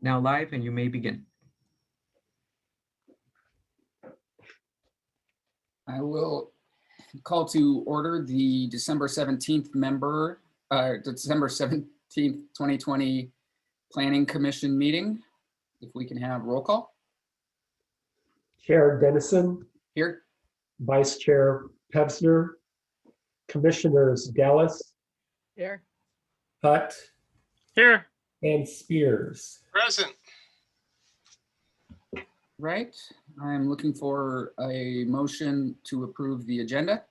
now live and you may begin. I will call to order the December 17th December 17th, 2020 Planning Commission meeting. If we can have roll call. Chair Dennison, Here. Vice Chair Pevsner, Commissioners Dallas, Here. Hutt, Here. and Spears. Present. Right. I'm looking for a motion to approve the agenda.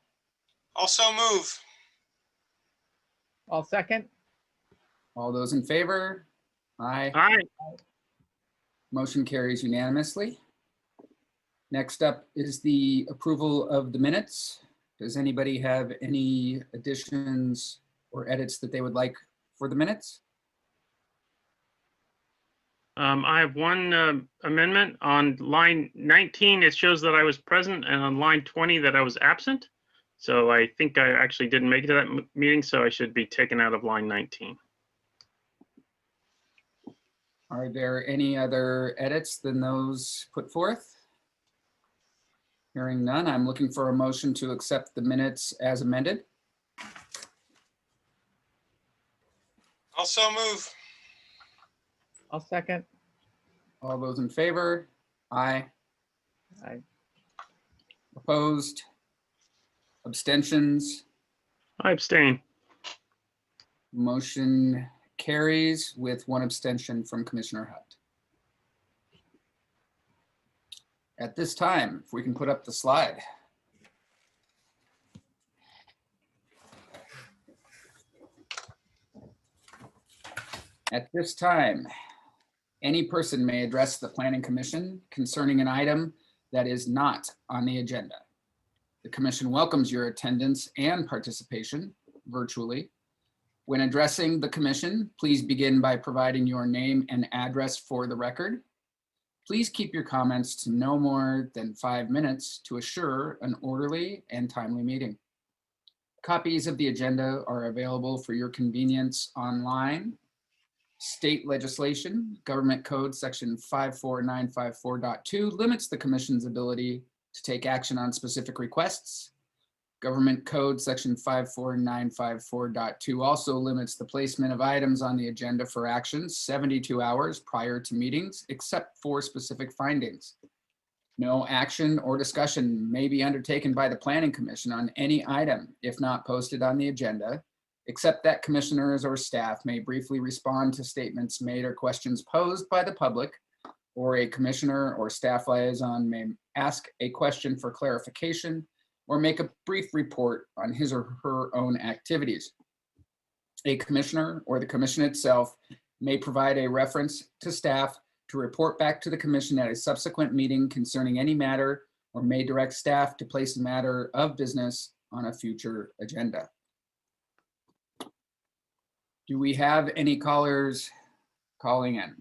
Also move. I'll second. All those in favor? Aye. Aye. Motion carries unanimously. Next up is the approval of the minutes. Does anybody have any additions or edits that they would like for the minutes? I have one amendment on line 19. It shows that I was present, and on line 20 that I was absent. So I think I actually didn't make it to that meeting, so I should be taken out of line 19. Are there any other edits than those put forth? Hearing none, I'm looking for a motion to accept the minutes as amended. Also move. I'll second. All those in favor? Aye. Aye. Opposed? Abstentions? I abstain. Motion carries with one abstention from Commissioner Hutt. At this time, if we can put up the slide. At this time, any person may address the Planning Commission concerning an item that is not on the agenda. The Commission welcomes your attendance and participation virtually. When addressing the Commission, please begin by providing your name and address for the record. Please keep your comments to no more than 5 minutes to assure an orderly and timely meeting. Copies of the agenda are available for your convenience online. State legislation, Government Code Section 54954.2 limits the Commission's ability to take action on specific requests. Government Code Section 54954.2 also limits the placement of items on the agenda for action 72 hours prior to meetings, except for specific findings. No action or discussion may be undertaken by the Planning Commission on any item if not posted on the agenda, except that commissioners or staff may briefly respond to statements made or questions posed by the public, or a commissioner or staff liaison may ask a question for clarification or make a brief report on his or her own activities. A commissioner or the commission itself may provide a reference to staff to report back to the commission at a subsequent meeting concerning any matter, or may direct staff to place a matter of business on a future agenda. Do we have any callers calling in?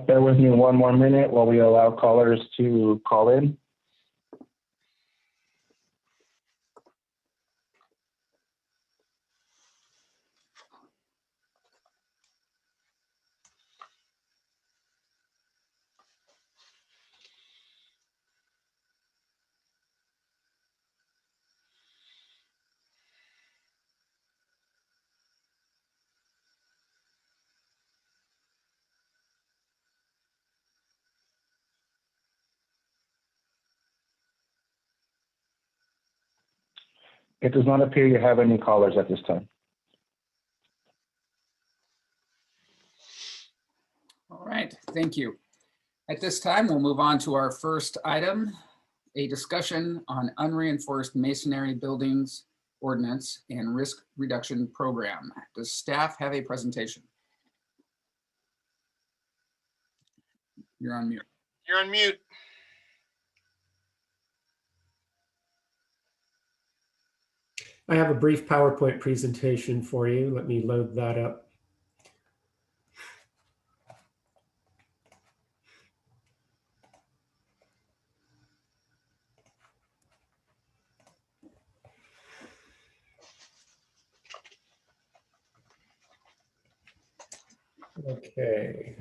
Bear with me one more minute while we allow callers to call in. It does not appear you have any callers at this time. All right, thank you. At this time, we'll move on to our first item, a discussion on unreinforced masonry buildings ordinance and risk reduction program. Does staff have a presentation? You're on mute. You're on mute. I have a brief PowerPoint presentation for you. Let me load that up. Okay.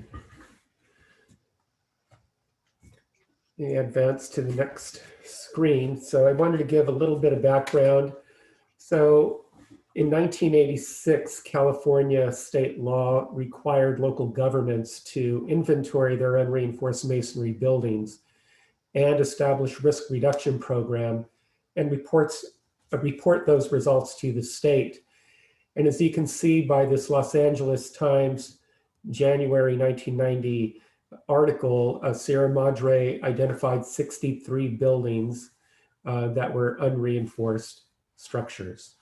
Let me advance to the next screen. So I wanted to give a little bit of background. So in 1986, California state law required local governments to inventory their unreinforced masonry buildings and establish risk reduction program and report those results to the state. And as you can see by this Los Angeles Times January 1990 article, Sierra Madre identified 63 buildings that were unreinforced structures.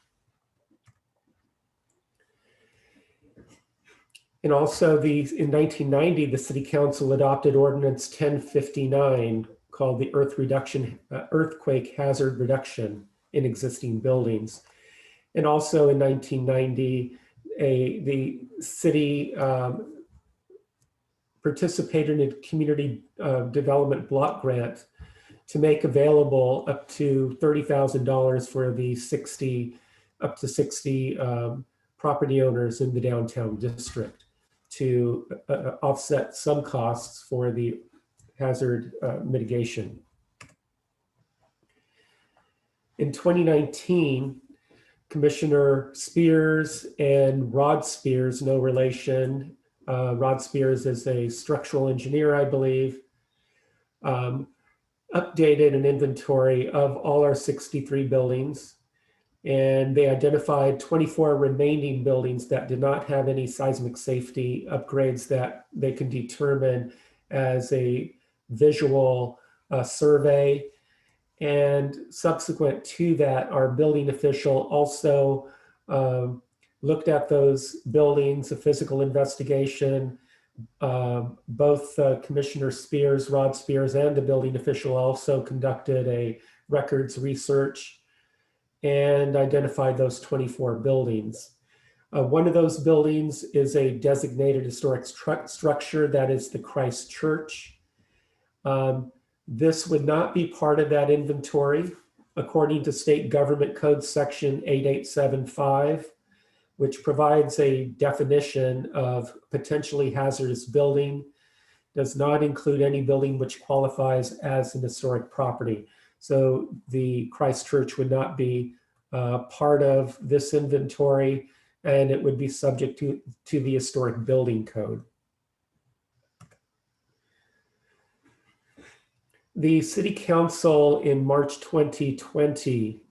And also in 1990, the City Council adopted Ordinance 1059 called the Earthquake Hazard Reduction in Existing Buildings. And also in 1990, the city participated in a community development block grant to make available up to $30,000 for the up to 60 property owners in the downtown district to offset some costs for the hazard mitigation. In 2019, Commissioner Spears and Rod Spears, no relation. Rod Spears is a structural engineer, I believe, updated an inventory of all our 63 buildings. And they identified 24 remaining buildings that did not have any seismic safety upgrades that they can determine as a visual survey. And subsequent to that, our building official also looked at those buildings, a physical investigation. Both Commissioner Spears, Rod Spears, and the building official also conducted a records research and identified those 24 buildings. One of those buildings is a designated historic structure, that is the Christ Church. This would not be part of that inventory, according to State Government Code Section 8875, which provides a definition of potentially hazardous building, does not include any building which qualifies as an historic property. So the Christ Church would not be part of this inventory, and it would be subject to the Historic Building Code. The City Council in March 2020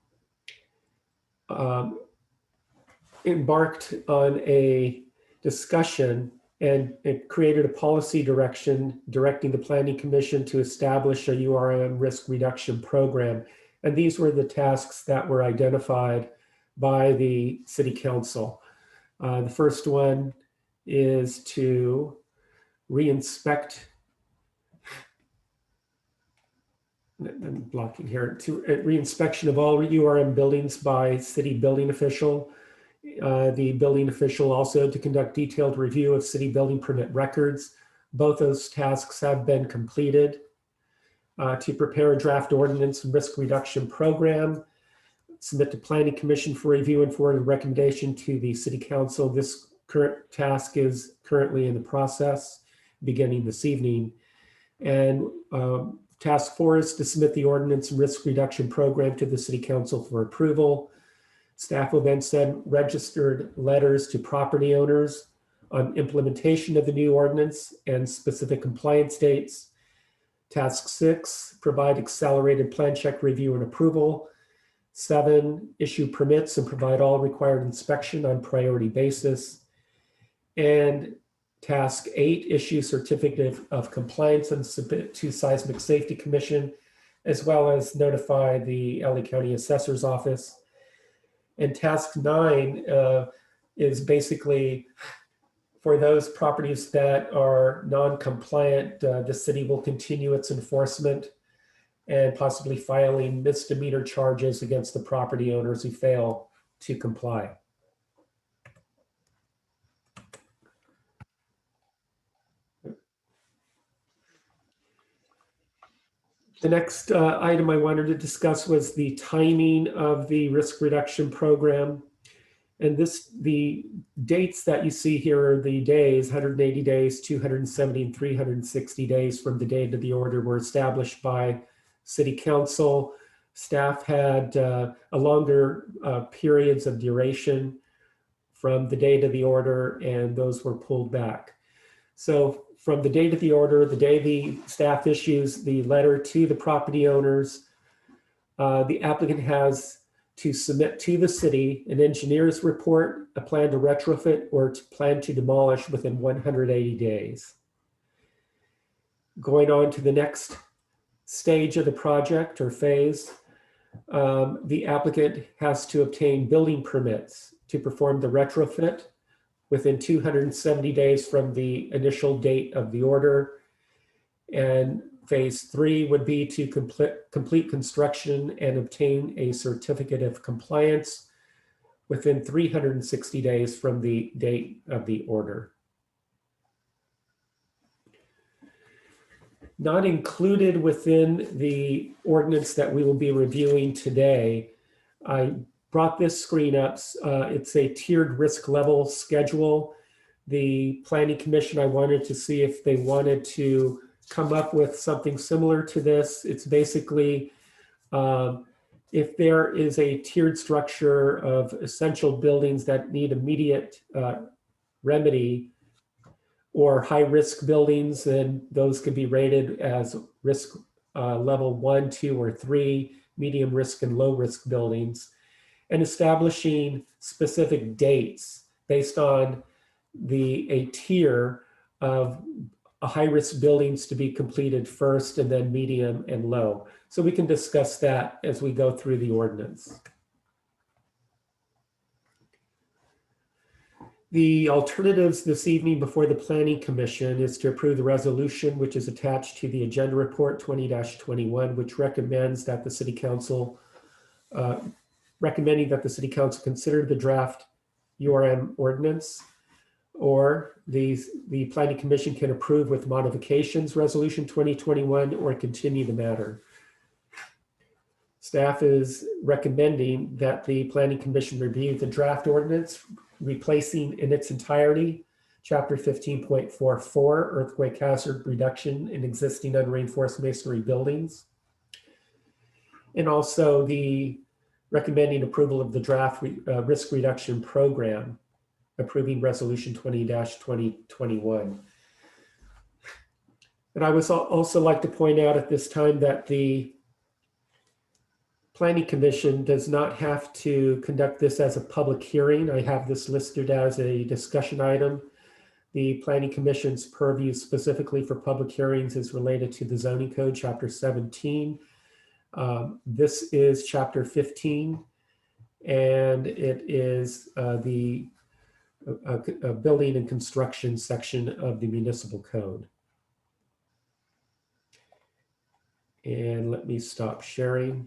embarked on a discussion, and it created a policy direction directing the Planning Commission to establish a URM risk reduction program. And these were the tasks that were identified by the City Council. The first one is to re-inspect, I'm blocking here, to re-inspection of all URM buildings by city building official. The building official also to conduct detailed review of city building permit records. Both those tasks have been completed. To prepare a draft ordinance and risk reduction program, submit to Planning Commission for review and forward a recommendation to the City Council. This current task is currently in the process, beginning this evening. And task 4 is to submit the ordinance and risk reduction program to the City Council for approval. Staff will then send registered letters to property owners on implementation of the new ordinance and specific compliance dates. Task 6, provide accelerated plan check review and approval. 7, issue permits and provide all required inspection on priority basis. And task 8, issue certificate of compliance and submit to Seismic Safety Commission, as well as notify the LA County Assessor's Office. And task 9 is basically for those properties that are non-compliant, the city will continue its enforcement and possibly filing misdemeanor charges against the property owners who fail to comply. The next item I wanted to discuss was the timing of the risk reduction program. And the dates that you see here are the days, 180 days, 270, and 360 days from the date of the order were established by City Council. Staff had a longer periods of duration from the date of the order, and those were pulled back. So from the date of the order, the day the staff issues the letter to the property owners, the applicant has to submit to the city an engineer's report, a plan to retrofit, or to plan to demolish within 180 days. Going on to the next stage of the project or phase, the applicant has to obtain building permits to perform the retrofit within 270 days from the initial date of the order. And phase 3 would be to complete construction and obtain a certificate of compliance within 360 days from the date of the order. Not included within the ordinance that we will be reviewing today, I brought this screen up. It's a tiered risk level schedule. The Planning Commission, I wanted to see if they wanted to come up with something similar to this. It's basically if there is a tiered structure of essential buildings that need immediate remedy, or high risk buildings, then those could be rated as risk level 1, 2, or 3, medium risk and low risk buildings, and establishing specific dates based on a tier of high risk buildings to be completed first, and then medium and low. So we can discuss that as we go through the ordinance. The alternatives this evening before the Planning Commission is to approve the resolution, which is attached to the agenda report 20-21, which recommends that the City Council, recommending that the City Council consider the draft URM ordinance, or the Planning Commission can approve with modifications resolution 2021 or continue the matter. Staff is recommending that the Planning Commission review the draft ordinance, replacing in its entirety Chapter 15.44, earthquake hazard reduction in existing unreinforced masonry buildings. And also the recommending approval of the draft risk reduction program, approving resolution 20-2021. And I would also like to point out at this time that the Planning Commission does not have to conduct this as a public hearing. I have this listed as a discussion item. The Planning Commission's purview specifically for public hearings is related to the zoning code, Chapter 17. This is Chapter 15, and it is the building and construction section of the municipal code. And let me stop sharing.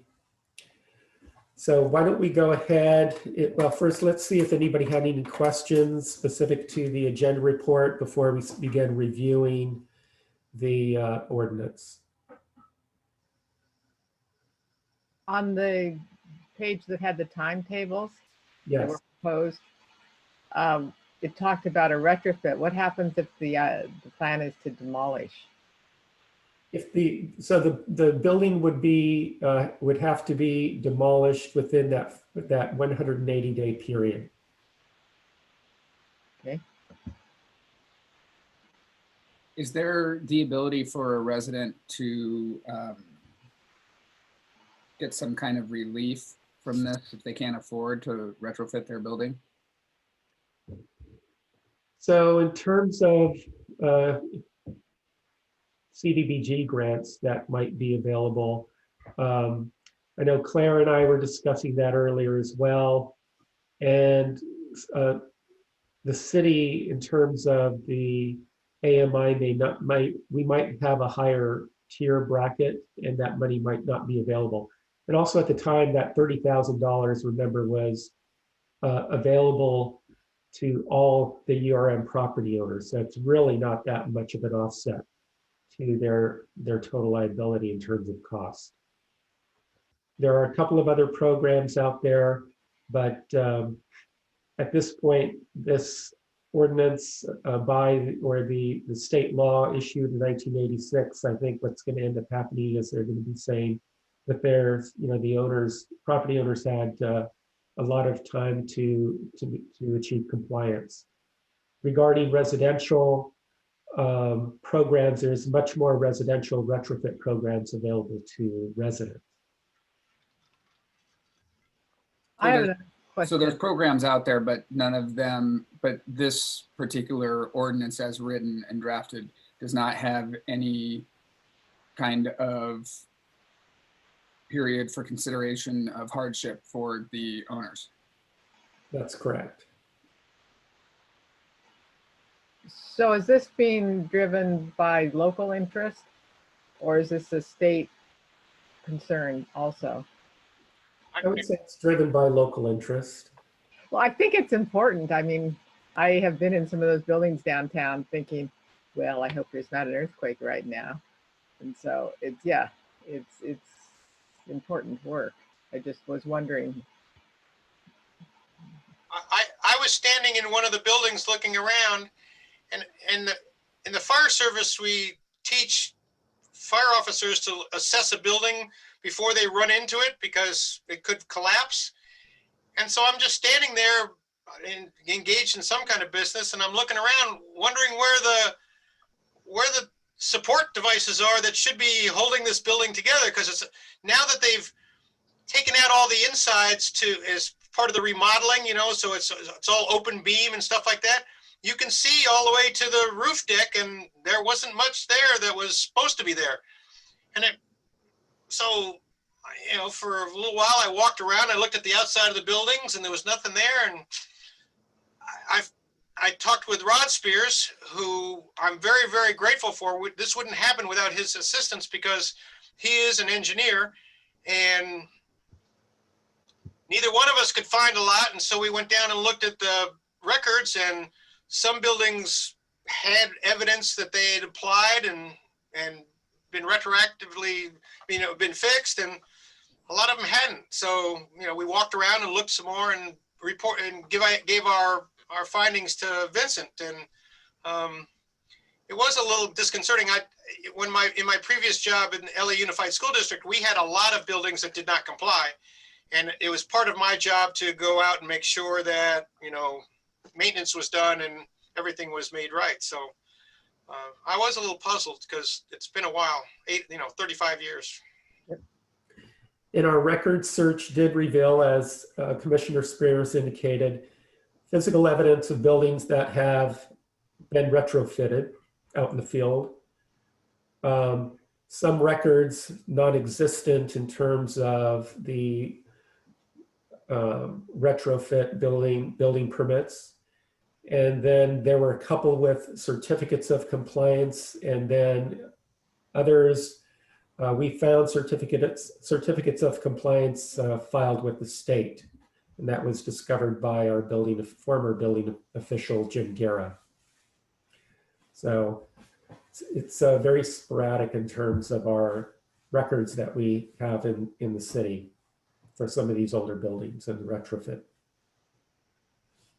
So why don't we go ahead? Well, first, let's see if anybody had any questions specific to the agenda report before we begin reviewing the ordinance. On the page that had the timetables that were Yes. proposed, it talked about a retrofit. What happens if the plan is to demolish? If the building would have to be demolished within that 180-day period. Okay. Is there the ability for a resident to get some kind of relief from this if they can't afford to retrofit their building? So in terms of CDBG grants that might be available, I know Claire and I were discussing that earlier as well. And the city, in terms of the AMI, we might have a higher tier bracket, and that money might not be available. And also at the time, that $30,000, remember, was available to all the URM property owners. So it's really not that much of an offset to their total liability in terms of cost. There are a couple of other programs out there, but at this point, this ordinance the state law issued in 1986, I think what's going to end up happening is they're going to be saying that the property owners had a lot of time to achieve compliance. Regarding residential programs, there's much more residential retrofit programs available to residents. I have another So there's question. programs out there, but none of them, but this particular ordinance as written and drafted does not have any kind of period for consideration of hardship for the owners. That's correct. So is this being driven by local interest, or is this a state concern also? I would say it's driven by local interest. Well, I think it's important. I mean, I have been in some of those buildings downtown thinking, well, I hope there's not an earthquake right now. And so it's important work. I just was wondering. I was standing in one of the buildings looking around, and in the fire service, we teach fire officers to assess a building before they run into it because it could collapse. And so I'm just standing there engaged in some kind of business, and I'm looking around wondering where the support devices are that should be holding this building together, because it's now that they've taken out all the insides as part of the remodeling, so it's all open beam and stuff like that. You can see all the way to the roof deck, and there wasn't much there that was supposed to be there. And so for a little while I walked around, I looked at the outside of the buildings, and there was nothing there. And I talked with Rod Spears, who I'm very, very grateful for. This wouldn't happen without his assistance, because he is an engineer, and neither one of us could find a lot. And so we went down and looked at the records, and some buildings had evidence that they had applied and been retroactively, been fixed, and a lot of them hadn't. So, we walked around and looked some more and gave our findings to Vincent. And it was a little disconcerting. In my previous job in LA Unified School District, we had a lot of buildings that did not comply. And it was part of my job to go out and make sure that, maintenance was done and everything was made right. So I was a little puzzled, because it's been a while, 35 years. And our record search did reveal, as Commissioner Spears indicated, physical evidence of buildings that have been retrofitted out in the field. Some records non-existent in terms of the retrofit building permits. And then there were a couple with certificates of compliance, and then others, we found certificates of compliance filed with the state. And that was discovered by our former building official, Jim Guerra. So it's very sporadic in terms of our records that we have in the city for some of these older buildings and retrofit.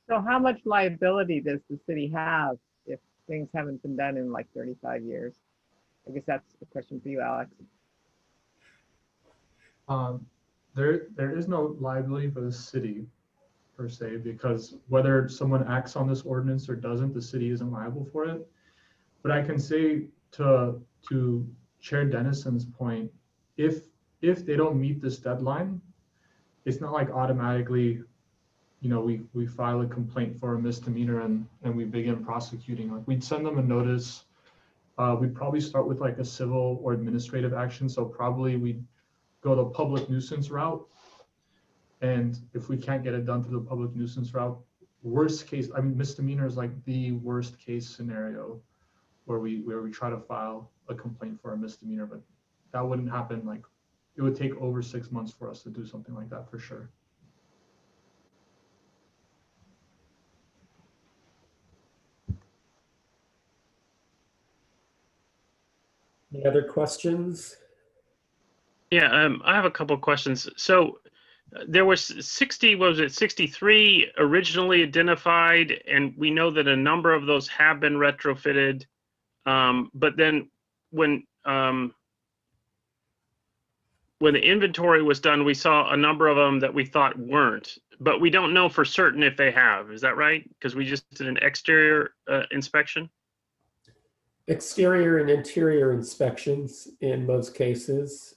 So how much liability does the city have if things haven't been done in like 35 years? I guess that's a question for you, Alex. There is no liability for the city per se, because whether someone acts on this ordinance or doesn't, the city isn't liable for it. But I can say to Chair Dennison's point, if they don't meet this deadline, it's not like automatically, we file a complaint for a misdemeanor and we begin prosecuting. Like, we'd send them a notice. We'd probably start with like a civil or administrative action. So probably we'd go the public nuisance route. And if we can't get it done through the public nuisance route, worst case, misdemeanor is like the worst case scenario where we try to file a complaint for a misdemeanor, but that wouldn't happen. Like, it would take over 6 months for us to do something like that for sure. Any other questions? Yeah, I have a couple questions. So There was 60, what was it, 63 originally identified, and we know that a number of those have been retrofitted. But then when the inventory was done, we saw a number of them that we thought weren't, but we don't know for certain if they have. Is that right? Because we just did an exterior inspection. Exterior and interior inspections in most cases.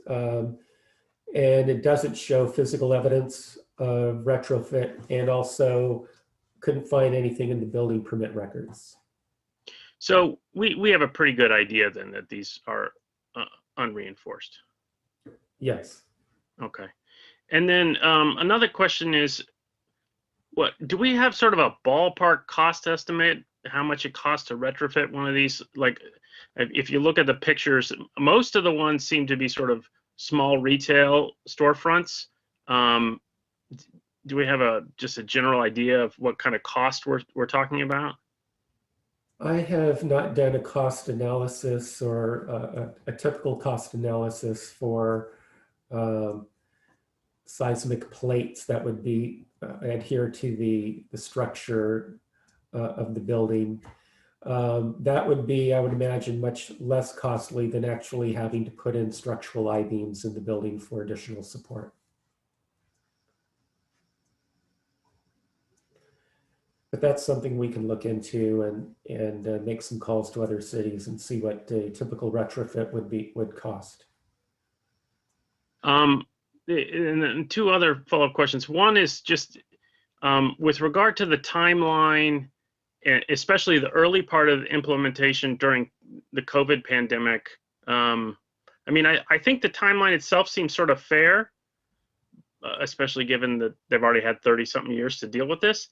And it doesn't show physical evidence of retrofit, and also couldn't find anything in the building permit records. So we have a pretty good idea then that these are unreinforced. Yes. Okay. And then another question is, what do we have sort of a ballpark cost estimate how much it costs to retrofit one of these? Like, if you look at the pictures, most of the ones seem to be sort of small retail storefronts. Do we have just a general idea of what kind of cost we're talking about? I have not done a cost analysis or a typical cost analysis for seismic plates that would be adhere to the structure of the building. That would be, I would imagine, much less costly than actually having to put in structural I-beams in the building for additional support. But that's something we can look into and make some calls to other cities and see what a typical retrofit would cost. And then two other follow-up questions. One is just with regard to the timeline, especially the early part of the implementation during the COVID pandemic. I mean, I think the timeline itself seems sort of fair, especially given that they've already had 30-something years to deal with this.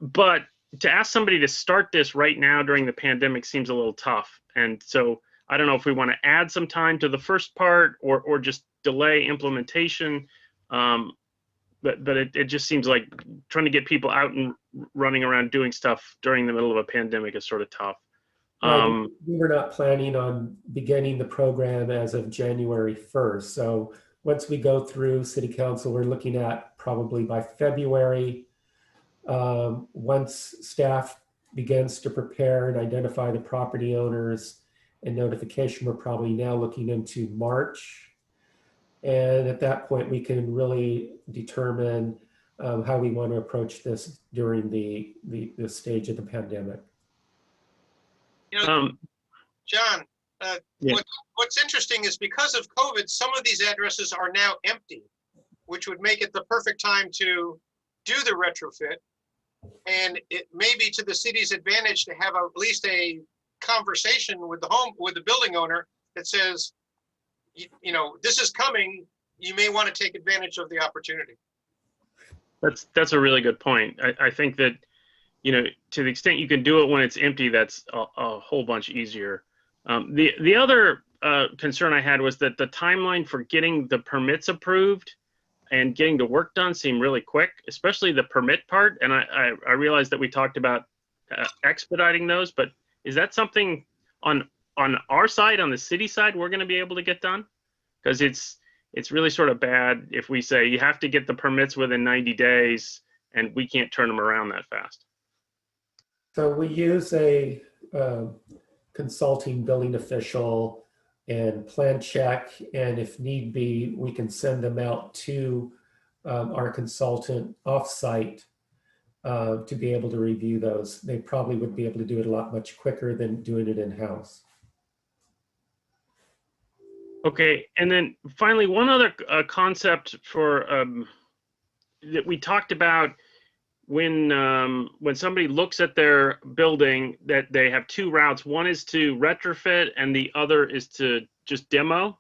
But to ask somebody to start this right now during the pandemic seems a little tough. And so I don't know if we want to add some time to the first part or just delay implementation. But it just seems like trying to get people out and running around doing stuff during the middle of a pandemic is sort of tough. We were not planning on beginning the program as of January 1st. So once we go through City Council, we're looking at probably by February. Once staff begins to prepare and identify the property owners and notification, we're probably now looking into March. And at that point, we can really determine how we want to approach this during the stage of the pandemic. You know, John, Yeah. what's interesting is because of COVID, some of these addresses are now empty, which would make it the perfect time to do the retrofit. And it may be to the city's advantage to have at least a conversation with the building owner that says, you know, this is coming. You may want to take advantage of the opportunity. That's a really good point. I think that, you know, to the extent you can do it when it's empty, that's a whole bunch easier. The other concern I had was that the timeline for getting the permits approved and getting the work done seemed really quick, especially the permit part. And I realized that we talked about expediting those, but is that something on our side, on the city side, we're going to be able to get done? Because it's really sort of bad if we say you have to get the permits within 90 days and we can't turn them around that fast. So we use a consulting building official and plan check, and if need be, we can send them out to our consultant offsite to be able to review those. They probably would be able to do it a lot much quicker than doing it in-house. Okay, and then finally, one other concept for that we talked about when somebody looks at their building, that they have two routes. One is to retrofit, and the other is to just demo.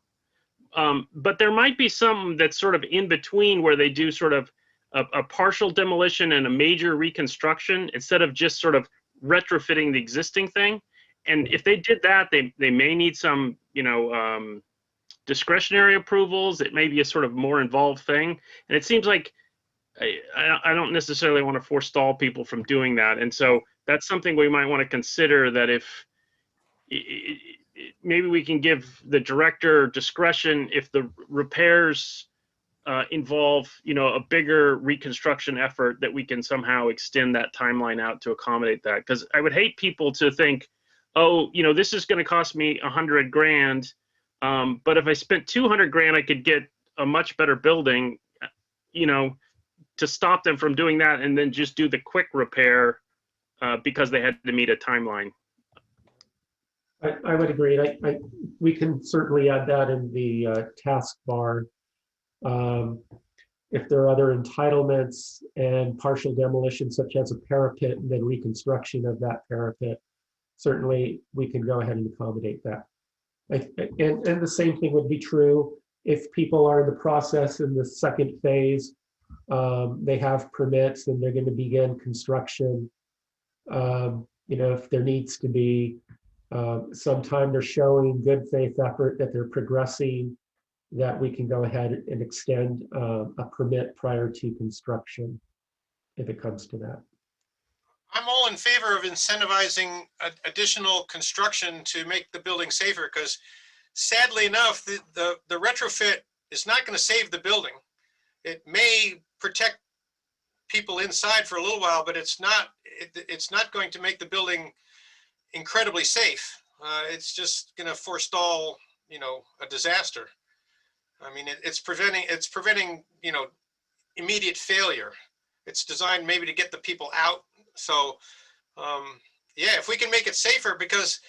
But there might be some that's sort of in between, where they do sort of a partial demolition and a major reconstruction instead of just sort of retrofitting the existing thing. And if they did that, they may need some, you know, discretionary approvals. It may be a sort of more involved thing. And it seems like I don't necessarily want to forestall people from doing that. And so that's something we might want to consider, that if maybe we can give the director discretion if the repairs involve, a bigger reconstruction effort, that we can somehow extend that timeline out to accommodate that. Because I would hate people to think, oh, this is going to cost me $100 grand, but if I spent 200 grand, I could get a much better building. To stop them from doing that and then just do the quick repair because they had to meet a timeline. I would agree. We can certainly add that in the taskbar. If there are other entitlements and partial demolition, such as a parapet and then reconstruction of that parapet, certainly we can go ahead and accommodate that. And the same thing would be true if people are in the process in the second phase. They have permits and they're going to begin construction. If there needs to be sometime they're showing good faith effort that they're progressing, that we can go ahead and extend a permit prior to construction if it comes to that. I'm all in favor of incentivizing additional construction to make the building safer, because sadly enough, the retrofit is not going to save the building. It may protect people inside for a little while, but it's not going to make the building incredibly safe. It's just going to forestall, a disaster. I mean, it's preventing, immediate failure. It's designed maybe to get the people out. So, yeah, if we can make it safer, because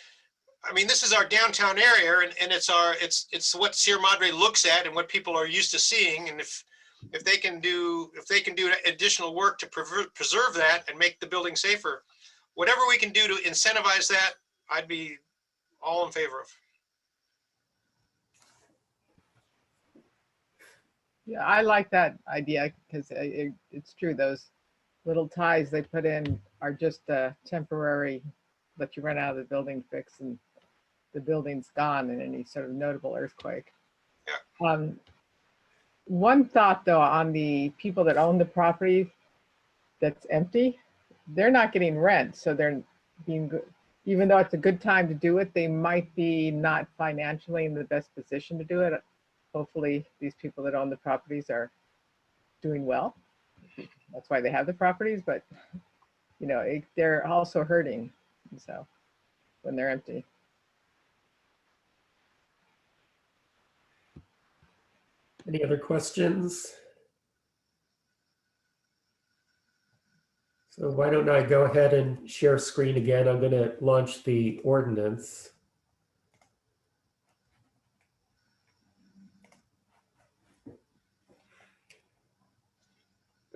I mean, this is our downtown area, and it's what Sierra Madre looks at and what people are used to seeing. And if they can do additional work to preserve that and make the building safer, whatever we can do to incentivize that, I'd be all in favor of. Yeah, I like that idea because it's true. Those little ties they put in are just a temporary, let you run out of the building fix and the building's gone in any sort of notable earthquake. Yeah. One thought though, on the people that own the property that's empty, they're not getting rent. So they're being good. Even though it's a good time to do it, they might be not financially in the best position to do it. Hopefully these people that own the properties are doing well. That's why they have the properties, but they're also hurting. So when they're empty. Any other questions? So why don't I go ahead and share screen again? I'm going to launch the ordinance.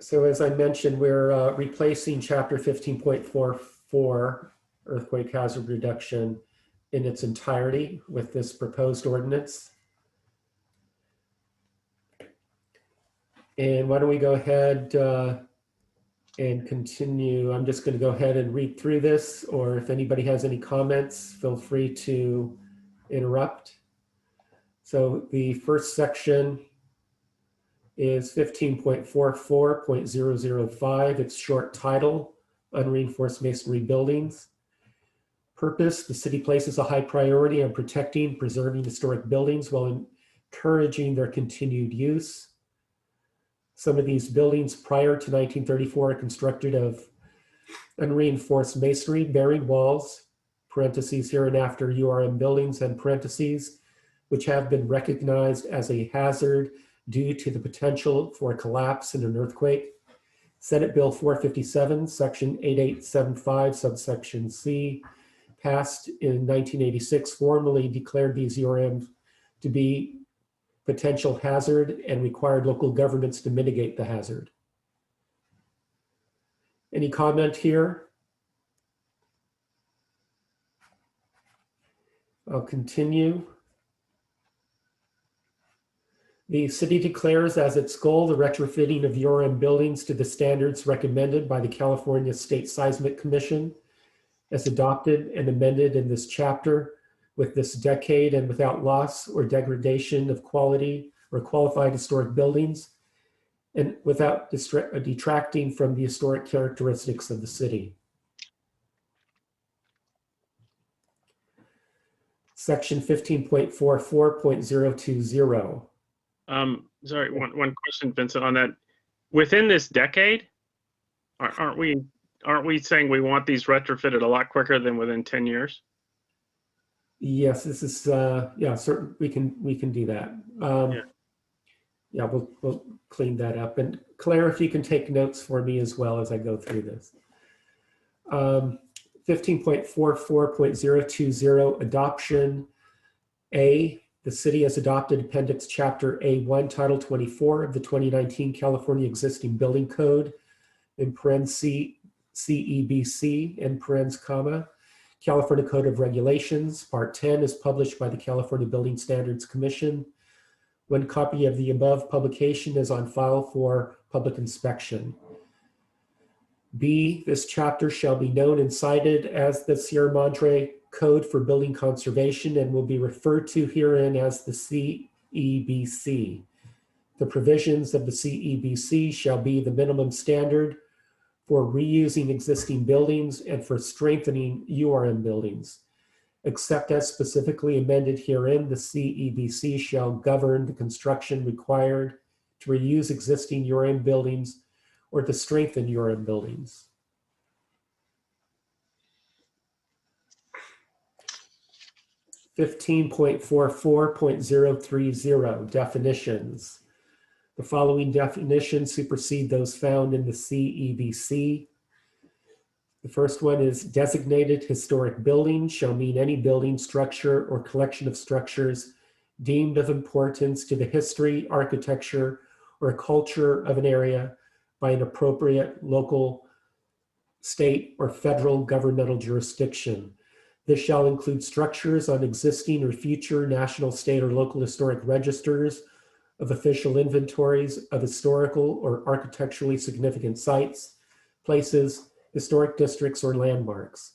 So as I mentioned, we're replacing chapter 15.44, earthquake hazard reduction, in its entirety with this proposed ordinance. And why don't we go ahead and continue. I'm just going to go ahead and read through this, or if anybody has any comments, feel free to interrupt. So the first section is 15.44.005. Its short title, Unreinforced Masonry Buildings. Purpose: the city places a high priority on protecting, preserving historic buildings while encouraging their continued use. Some of these buildings prior to 1934 are constructed of unreinforced masonry, bearing walls, parentheses here and after URM buildings, and parentheses, which have been recognized as a hazard due to the potential for collapse in an earthquake. Senate Bill 457, Section 8875, subsection C, passed in 1986, formally declared these URMs to be potential hazard and required local governments to mitigate the hazard. Any comment here? I'll continue. The city declares as its goal the retrofitting of URM buildings to the standards recommended by the California State Seismic Commission, as adopted and amended in this chapter, with this decade and without loss or degradation of quality or qualified historic buildings, and without detracting from the historic characteristics of the city. Section 15.44.020. Sorry, one question, Vincent, on that. Within this decade, aren't we saying we want these retrofitted a lot quicker than within 10 years? Yes, this is, yeah, certain, we can do that. Yeah. Yeah, we'll clean that up. And Claire, if you can take notes for me as well as I go through this. 15.44.020 adoption. A, the city has adopted Appendix Chapter A1, Title 24 of the 2019 California Existing Building Code, in parentheses CEBC, in parentheses, comma, California Code of Regulations. Part 10 is published by the California Building Standards Commission. One copy of the above publication is on file for public inspection. B, this chapter shall be known and cited as the Sierra Madre Code for Building Conservation and will be referred to herein as the CEBC. The provisions of the CEBC shall be the minimum standard for reusing existing buildings and for strengthening URM buildings. Except as specifically amended herein, the CEBC shall govern the construction required to reuse existing URM buildings or to strengthen URM buildings. (15.44.030) definitions. The following definitions supersede those found in the CEBC. The first one is designated historic building shall mean any building, structure, or collection of structures deemed of importance to the history, architecture, or culture of an area by an appropriate local, state, or federal governmental jurisdiction. This shall include structures on existing or future national, state, or local historic registers of official inventories of historical or architecturally significant sites, places, historic districts, or landmarks.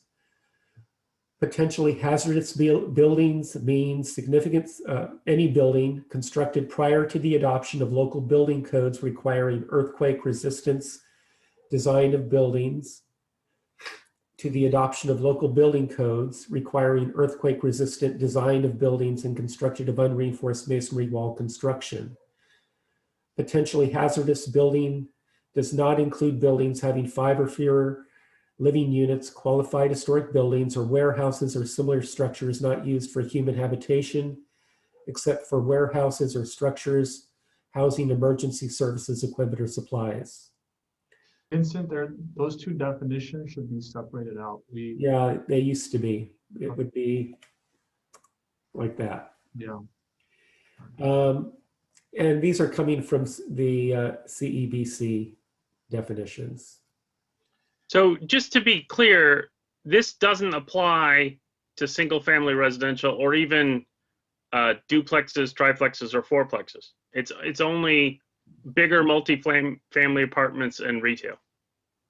Potentially hazardous buildings means any building constructed prior to the adoption of local building codes requiring earthquake resistance design of buildings, to the adoption of local building codes requiring earthquake resistant design of buildings and constructed of unreinforced masonry wall construction. Potentially hazardous building does not include buildings having 5 or fewer living units, qualified historic buildings, or warehouses or similar structures not used for human habitation, except for warehouses or structures housing emergency services, equipment, or supplies. Vincent, those two definitions should be separated out. Yeah, they used to be. It would be like that. Yeah. And these are coming from the CEBC definitions. So just to be clear, this doesn't apply to single family residential or even duplexes, triplexes, or fourplexes. It's only bigger multi-family apartments and retail.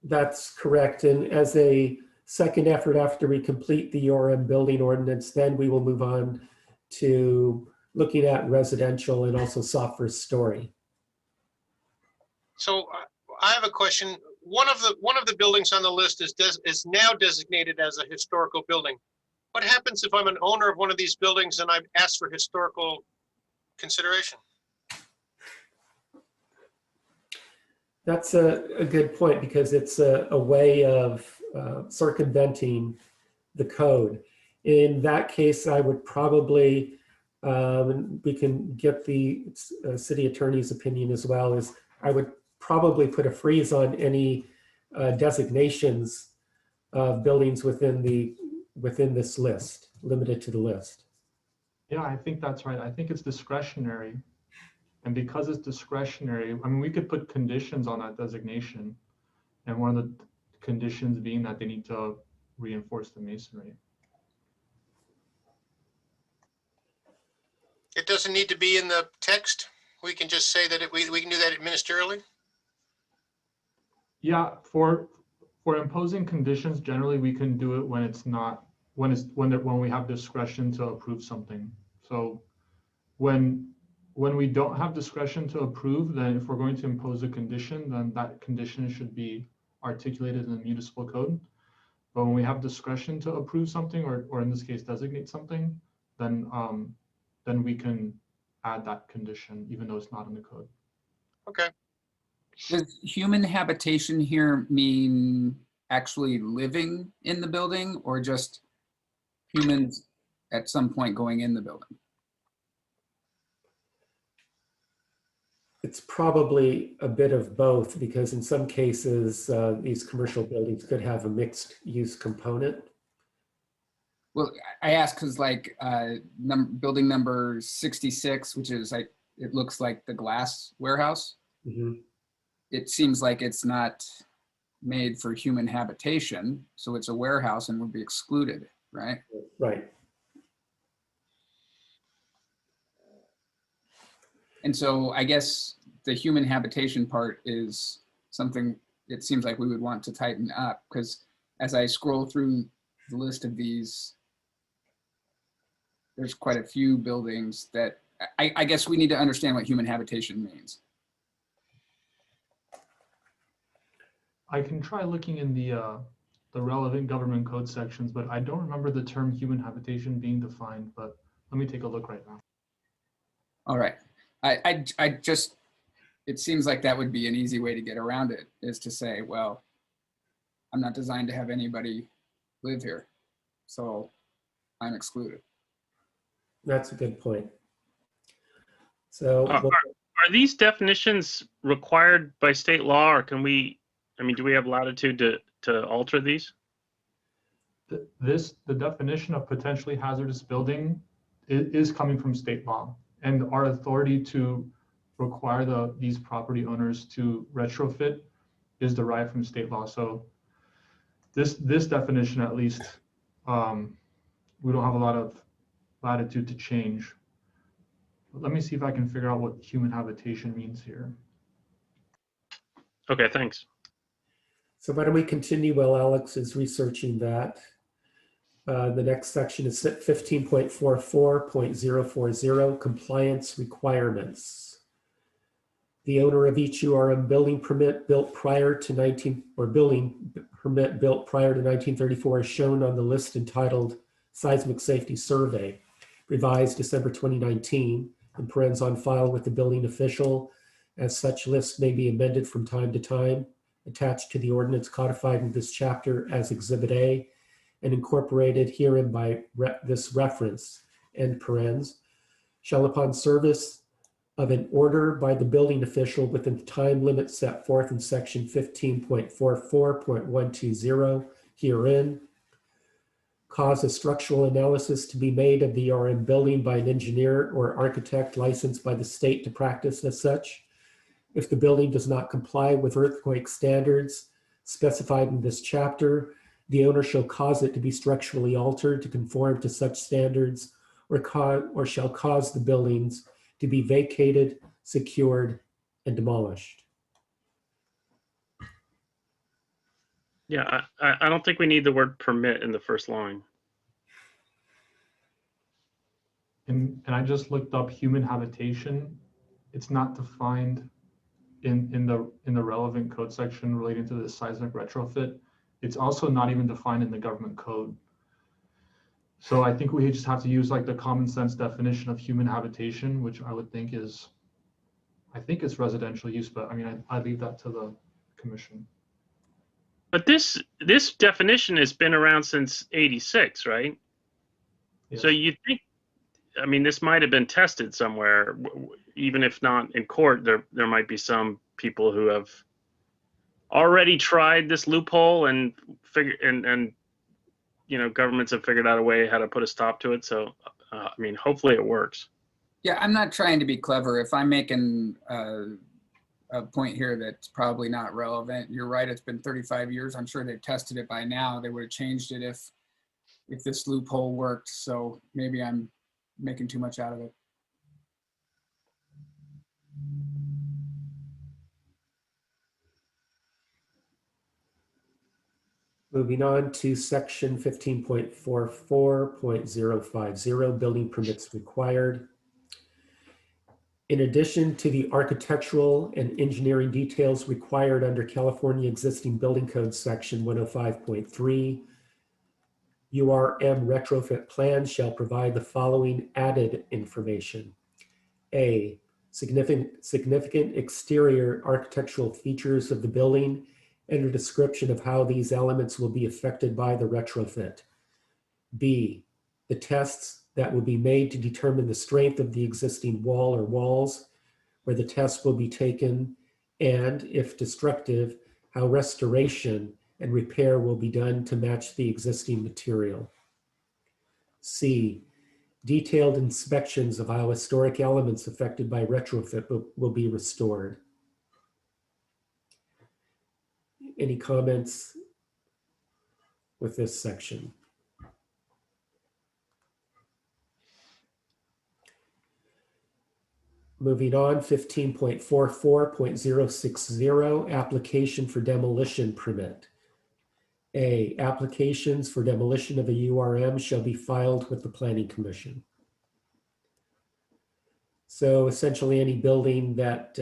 That's correct. And as a second effort after we complete the URM building ordinance, then we will move on to looking at residential and also soft first story. So I have a question. One of the buildings on the list is now designated as a historical building. What happens if I'm an owner of one of these buildings and I've asked for historical consideration? That's a good point, because it's a way of circumventing the code. In that case, I would probably, we can get the city attorney's opinion as well, is I would probably put a freeze on any designations of buildings within this list, limited to the list. Yeah, I think that's right. I think it's discretionary. And because it's discretionary, I mean, we could put conditions on that designation. And one of the conditions being that they need to reinforce the masonry. It doesn't need to be in the text. We can just say that we can do that ministerially. Yeah, for imposing conditions, generally we can do it when it's not, when we have discretion to approve something. So when we don't have discretion to approve, then if we're going to impose a condition, then that condition should be articulated in the municipal code. But when we have discretion to approve something, or in this case designate something, then we can add that condition, even though it's not in the code. Okay. Does human habitation here mean actually living in the building or just humans at some point going in the building? It's probably a bit of both, because in some cases, these commercial buildings could have a mixed use component. Well, I ask because like building number 66, which is like, it looks like the glass warehouse. Mhm. It seems like it's not made for human habitation. So it's a warehouse and would be excluded, right? Right. And so I guess the human habitation part is something it seems like we would want to tighten up, because as I scroll through the list of these, there's quite a few buildings that I guess we need to understand what human habitation means. I can try looking in the relevant government code sections, but I don't remember the term human habitation being defined, but let me take a look right now. All right. I just, it seems like that would be an easy way to get around it, is to say, well, I'm not designed to have anybody live here, so I'm excluded. That's a good point. So Are these definitions required by state law, or can we, I mean, do we have latitude to alter these? The definition of potentially hazardous building is coming from state law, and our authority to require these property owners to retrofit is derived from state law. So this definition, at least, we don't have a lot of latitude to change. But let me see if I can figure out what human habitation means here. Okay, thanks. So why don't we continue while Alex is researching that? The next section is 15.44.040, compliance requirements. The owner of each URM building permit built prior to 1934 is shown on the list entitled Seismic Safety Survey, revised December 2019, in parens on file with the building official, as such list may be amended from time to time, attached to the ordinance codified in this chapter as Exhibit A, and incorporated herein by this reference, end parens, shall upon service of an order by the building official within the time limit set forth in section 15.44.120 herein, cause a structural analysis to be made of the URM building by an engineer or architect licensed by the state to practice as such. If the building does not comply with earthquake standards specified in this chapter, the owner shall cause it to be structurally altered to conform to such standards, or shall cause the buildings to be vacated, secured, and demolished. Yeah, I don't think we need the word permit in the first line. And I just looked up human habitation. It's not defined in the relevant code section relating to the seismic retrofit. It's also not even defined in the government code. So I think we just have to use like the common sense definition of human habitation, which I would think is, I think it's residential use, but I mean, I leave that to the commission. But this definition has been around since '86, right? Yes. So you think, I mean, this might have been tested somewhere, even if not in court. There might be some people who have already tried this loophole and you know, governments have figured out a way how to put a stop to it. So I mean, hopefully it works. Yeah, I'm not trying to be clever. If I'm making a point here that's probably not relevant, you're right, it's been 35 years. I'm sure they've tested it by now. They would have changed it if this loophole worked. So maybe I'm making too much out of it. Moving on to section 15.44.050, building permits required. In addition to the architectural and engineering details required under California existing building code section 105.3, URM retrofit plans shall provide the following added information. A, significant exterior architectural features of the building and a description of how these elements will be affected by the retrofit. B, the tests that will be made to determine the strength of the existing wall or walls where the test will be taken, and if destructive, how restoration and repair will be done to match the existing material. C, detailed inspections of how historic elements affected by retrofit will be restored. Any comments with this section? Moving on, 15.44.060, application for demolition permit. A, applications for demolition of a URM shall be filed with the Planning Commission. So essentially any building that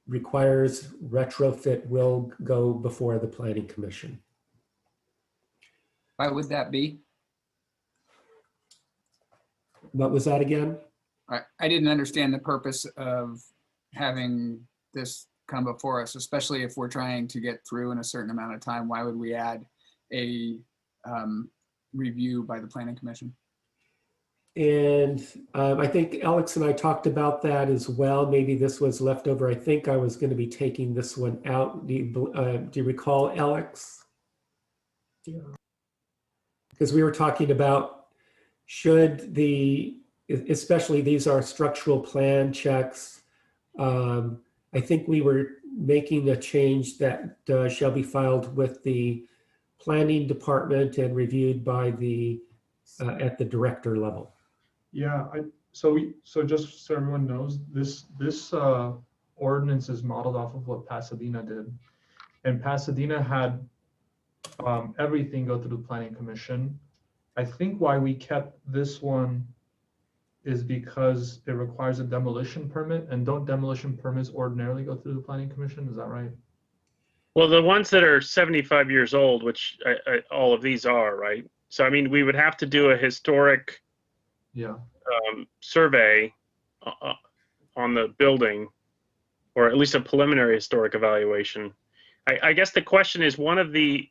requires retrofit will go before the Planning Commission. Why would that be? What was that again? I didn't understand the purpose of having this come before us, especially if we're trying to get through in a certain amount of time. Why would we add a review by the Planning Commission? And I think Alex and I talked about that as well. Maybe this was left over. I think I was going to be taking this one out. Do you recall, Alex? Yeah. Because we were talking about should the, especially these are structural plan checks. I think we were making a change that shall be filed with the planning department and reviewed by the at the director level. Yeah, so just so everyone knows, this ordinance is modeled off of what Pasadena did, and Pasadena had everything go through the Planning Commission. I think why we kept this one is because it requires a demolition permit, and don't demolition permits ordinarily go through the Planning Commission? Is that right? Well, the ones that are 75 years old, which all of these are, right? So, I mean, we would have to do a historic Yeah. survey on the building, or at least a preliminary historic evaluation. I guess the question is, one of the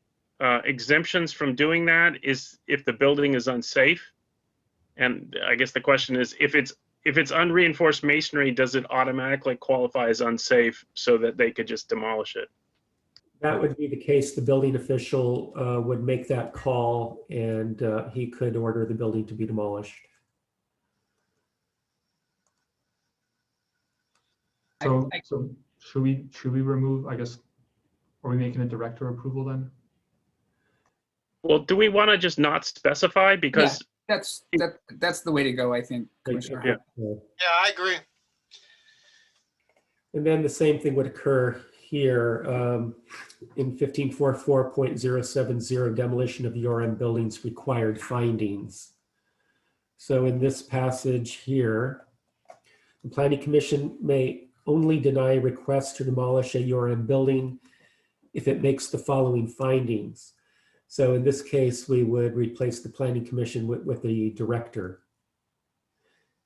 exemptions from doing that is if the building is unsafe. And I guess the question is, if it's unreinforced masonry, does it automatically qualify as unsafe so that they could just demolish it? That would be the case. The building official would make that call, and he could order the building to be demolished. So should we remove, I guess, are we making a director approval then? Well, do we want to just not specify? Because That's the way to go, I think, Commissioner. Yeah. Yeah, I agree. And then the same thing would occur here in 15.44.070, demolition of URM buildings required findings. So in this passage here, the Planning Commission may only deny requests to demolish a URM building if it makes the following findings. So in this case, we would replace the Planning Commission with the director.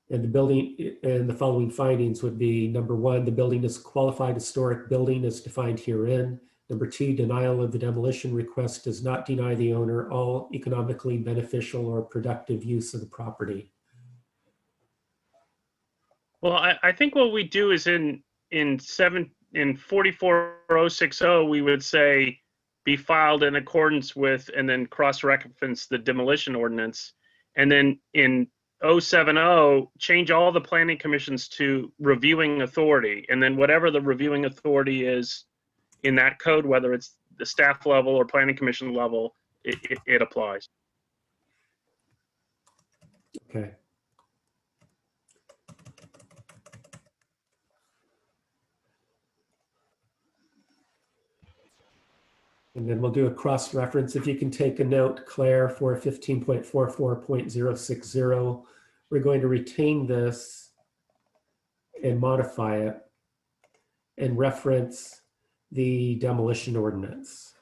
And the following findings would be: number one, the building is a qualified historic building as defined herein. Number two, denial of the demolition request does not deny the owner all economically beneficial or productive use of the property. well, I think what we do is in 44060, we would say be filed in accordance with, and then cross-reference the demolition ordinance. And then in 070, change all the planning commissions to reviewing authority. And then whatever the reviewing authority is in that code, whether it's the staff level or planning commission level, it applies. Okay. And then we'll do a cross-reference. If you can take a note, Claire, for 15.44.060, we're going to retain this and modify it and reference the demolition ordinance.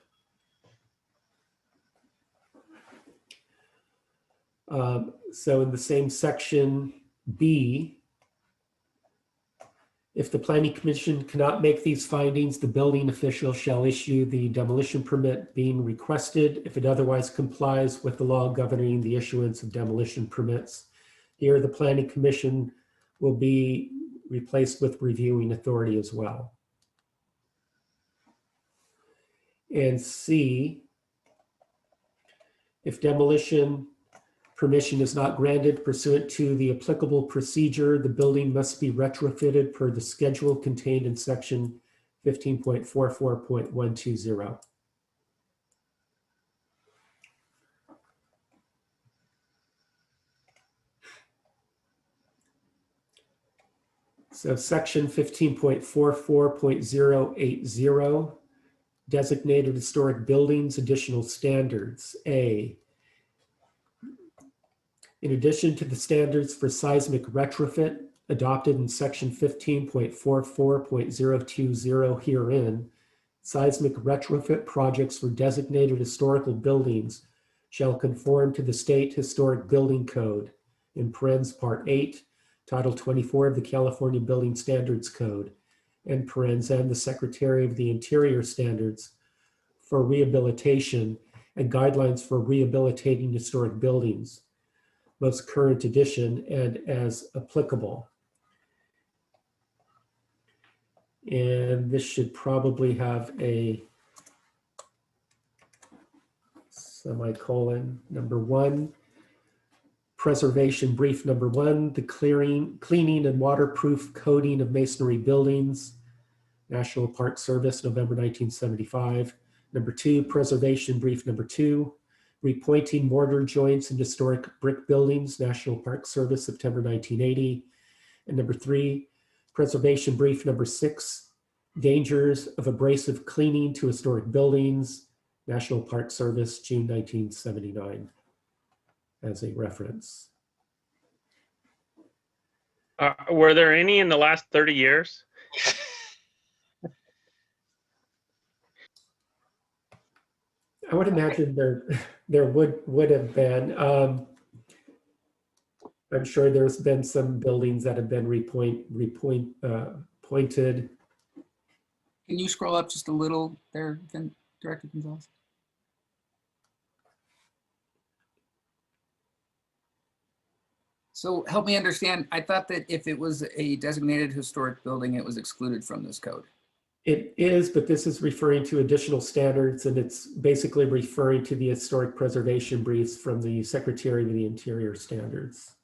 So in the same section B, If the planning commission cannot make these findings, the building official shall issue the demolition permit being requested if it otherwise complies with the law governing the issuance of demolition permits. Here, the planning commission will be replaced with reviewing authority as well. And C, if demolition permission is not granted pursuant to the applicable procedure, the building must be retrofitted per the schedule contained in section 15.44.120. So section 15.44.080, designated historic buildings, additional standards. A, in addition to the standards for seismic retrofit adopted in section 15.44.020 herein, seismic retrofit projects for designated historical buildings shall conform to the State Historic Building Code, in parens Part 8, Title 24 of the California Building Standards Code, and parens and the Secretary of the Interior Standards for rehabilitation and guidelines for rehabilitating historic buildings, most current edition, and as applicable. And this should probably have a semicolon. Number 1, preservation brief number 1, the cleaning and waterproof coating of masonry buildings, National Park Service, November 1975. Number 2, preservation brief number 2, repointing mortar joints in historic brick buildings, National Park Service, September 1980. And number 3, preservation brief number 6, dangers of abrasive cleaning to historic buildings, National Park Service, June 1979, as a reference. Were there any in the last 30 years? I would imagine there would have been. I'm sure there's been some buildings that have been pointed. Can you scroll up just a little there, Director Gonzalez? So help me understand. I thought that if it was a designated historic building, it was excluded from this code. It is, but this is referring to additional standards, and it's basically referring to the historic preservation briefs from the Secretary of the Interior Standards.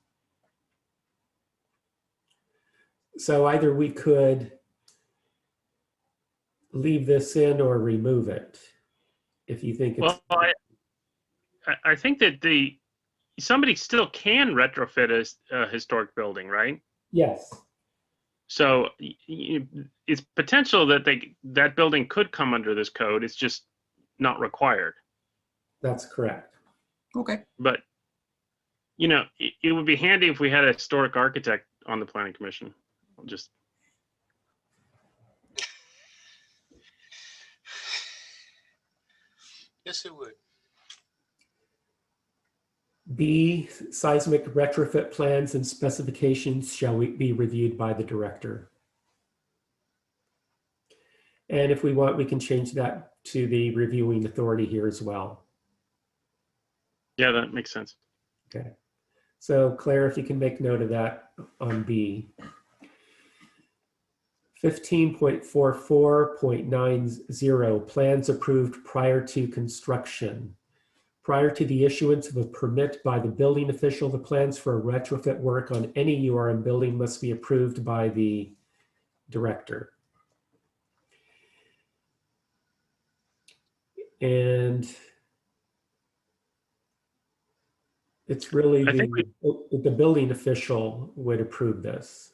So either we could leave this in or remove it, if you think it's. Well, I think that somebody still can retrofit a historic building, right? Yes. So it's potential that that building could come under this code. It's just not required. That's correct. Okay. But, it would be handy if we had a historic architect on the planning commission. Just. Yes, it would. B, seismic retrofit plans and specifications shall be reviewed by the director. And if we want, we can change that to the reviewing authority here as well. Yeah, that makes sense. Okay. So Claire, if you can make note of that on B. 15.44.90, plans approved prior to construction. Prior to the issuance of a permit by the building official, the plans for retrofit work on any URM building must be approved by the director. And it's really the building official would approve this.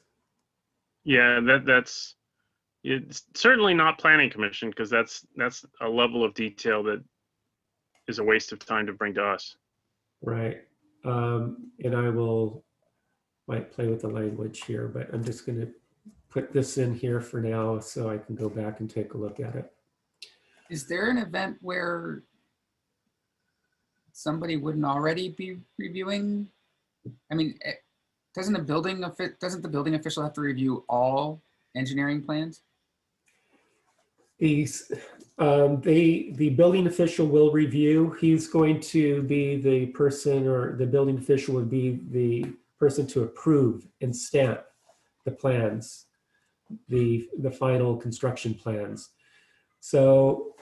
Yeah, it's certainly not planning commission, because that's a level of detail that is a waste of time to bring to us. Right. And I might play with the language here, but I'm just going to put this in here for now so I can go back and take a look at it. Is there an event where somebody wouldn't already be reviewing? I mean, doesn't the building official have to review all engineering plans? These, the building official will review. He's going to be the person, or the building official would be the person to approve and stamp the plans, the final construction plans. So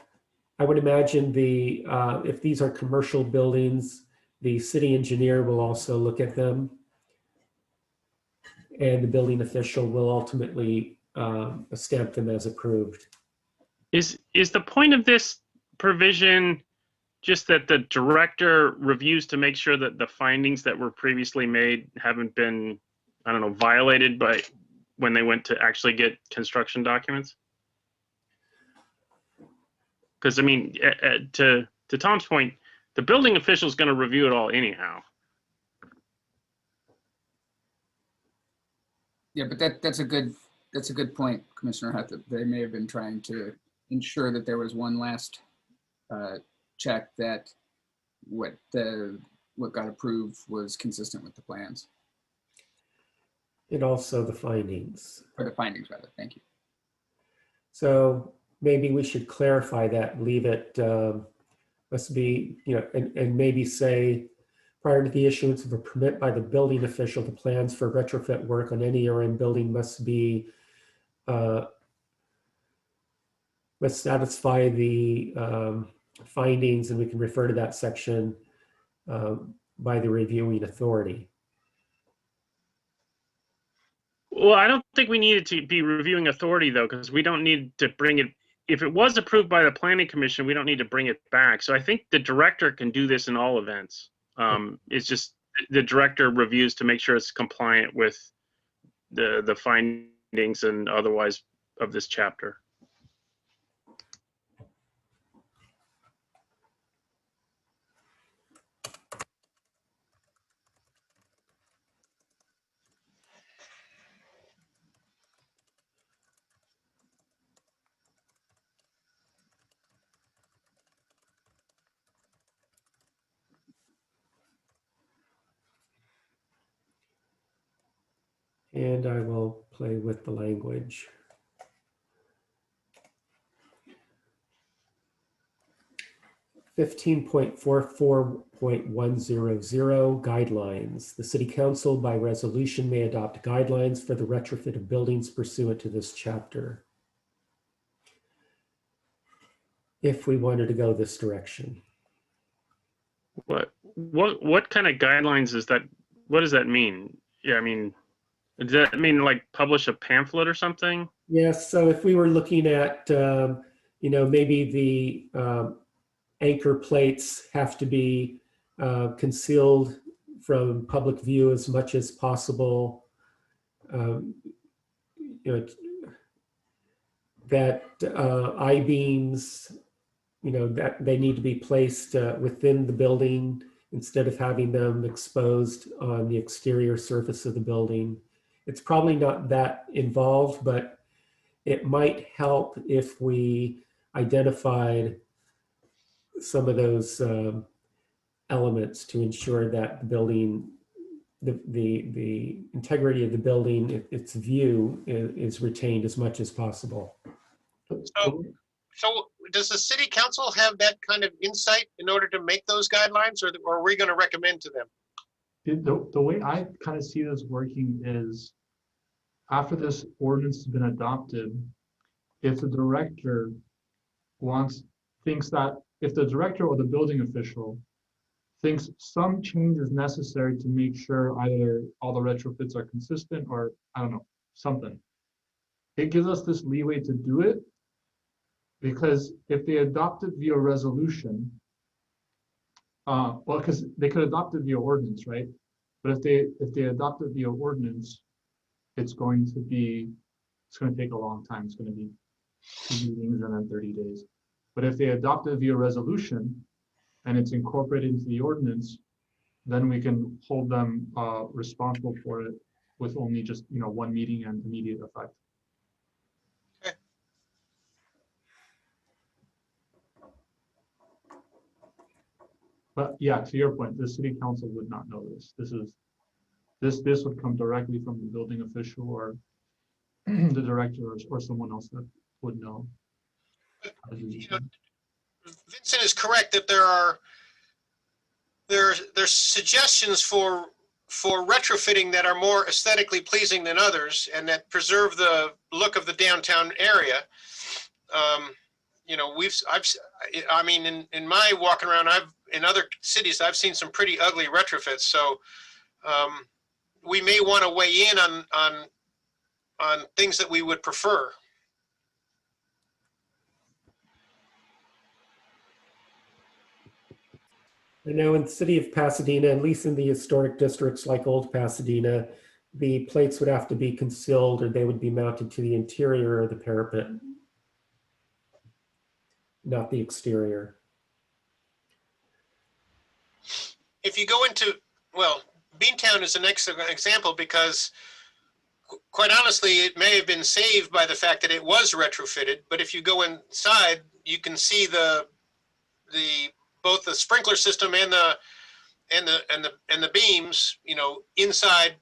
I would imagine if these are commercial buildings, the city engineer will also look at them, and the building official will ultimately stamp them as approved. Is the point of this provision just that the director reviews to make sure that the findings that were previously made haven't been, I don't know, violated by when they went to actually get construction documents? Because I mean, to Tom's point, the building official is going to review it all anyhow. Yeah, but that's a good point, Commissioner Hutt, that they may have been trying to ensure that there was one last check that what got approved was consistent with the plans, And also the findings. or the findings rather. Thank you. So maybe we should clarify that, leave it, must be, and maybe say, prior to the issuance of a permit by the building official, the plans for retrofit work on any ERM building must satisfy the findings, and we can refer to that section by the reviewing authority. Well, I don't think we needed to be reviewing authority though, because we don't need to bring it. If it was approved by the planning commission, we don't need to bring it back. So I think the director can do this in all events. It's just the director reviews to make sure it's compliant with the findings and otherwise of this chapter. And I will play with the language. (15.44.100) guidelines. The City Council by resolution may adopt guidelines for the retrofit of buildings pursuant to this chapter, if we wanted to go this direction. What kind of guidelines is that? What does that mean? Yeah, I mean, does that mean like publish a pamphlet or something? Yes, so if we were looking at, maybe the anchor plates have to be concealed from public view as much as possible. That I-beams, that they need to be placed within the building instead of having them exposed on the exterior surface of the building. It's probably not that involved, but it might help if we identified some of those elements to ensure that the building, the integrity of the building, its view is retained as much as possible. So does the city council have that kind of insight in order to make those guidelines, or are we going to recommend to them? The way I kind of see this working is, after this ordinance has been adopted, if the director thinks that if the director or the building official thinks some change is necessary to make sure either all the retrofits are consistent or, I don't know, something, it gives us this leeway to do it. Because if they adopt it via resolution, because they could adopt it via ordinance, right? But if they adopt it via ordinance, it's going to take a long time. It's going to be 2 meetings and then 30 days. But if they adopt it via resolution and it's incorporated into the ordinance, then we can hold them responsible for it with only just 1 meeting and immediate effect. But yeah, to your point, the city council would not know this. This would come directly from the building official or the director or someone else that would know. You know, Vincent is correct that there's suggestions for retrofitting that are more aesthetically pleasing than others and that preserve the look of the downtown area. You know, I mean, in my walking around, in other cities, I've seen some pretty ugly retrofits. So we may want to weigh in on things that we would prefer. I know in the city of Pasadena, at least in the historic districts like Old Pasadena, the plates would have to be concealed or they would be mounted to the interior of the parapet, not the exterior. If you go into, well, Beantown is an excellent example because quite honestly, it may have been saved by the fact that it was retrofitted, but if you go inside, you can see both the sprinkler system and the beams, you know, inside,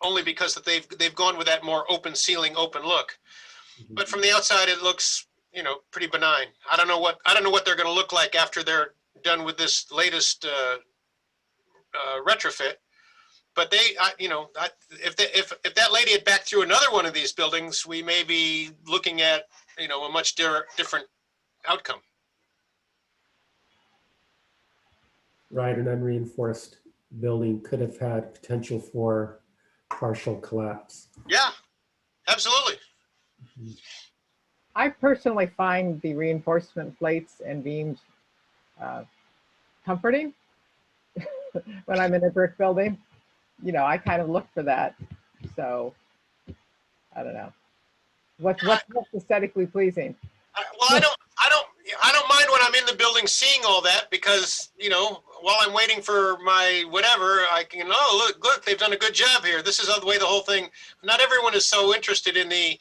only because that they've gone with that more open ceiling, open look. Mm-hmm. But from the outside, it looks, you know, pretty benign. I don't know what they're going to look like after they're done with this latest retrofit. But if that lady had backed through another one of these buildings, we may be looking at, you know, a much different outcome. Right, an unreinforced building could have had potential for partial collapse. Yeah, absolutely. Mm-hmm. I personally find the reinforcement plates and beams comforting when I'm in a brick building. You know, I kind of look for that. So I don't know. What's aesthetically pleasing? Well, I don't mind when I'm in the building seeing all that because, you know, while I'm waiting for my whatever, I can, oh, look, they've done a good job here. This is the way the whole thing, not everyone is so interested in the,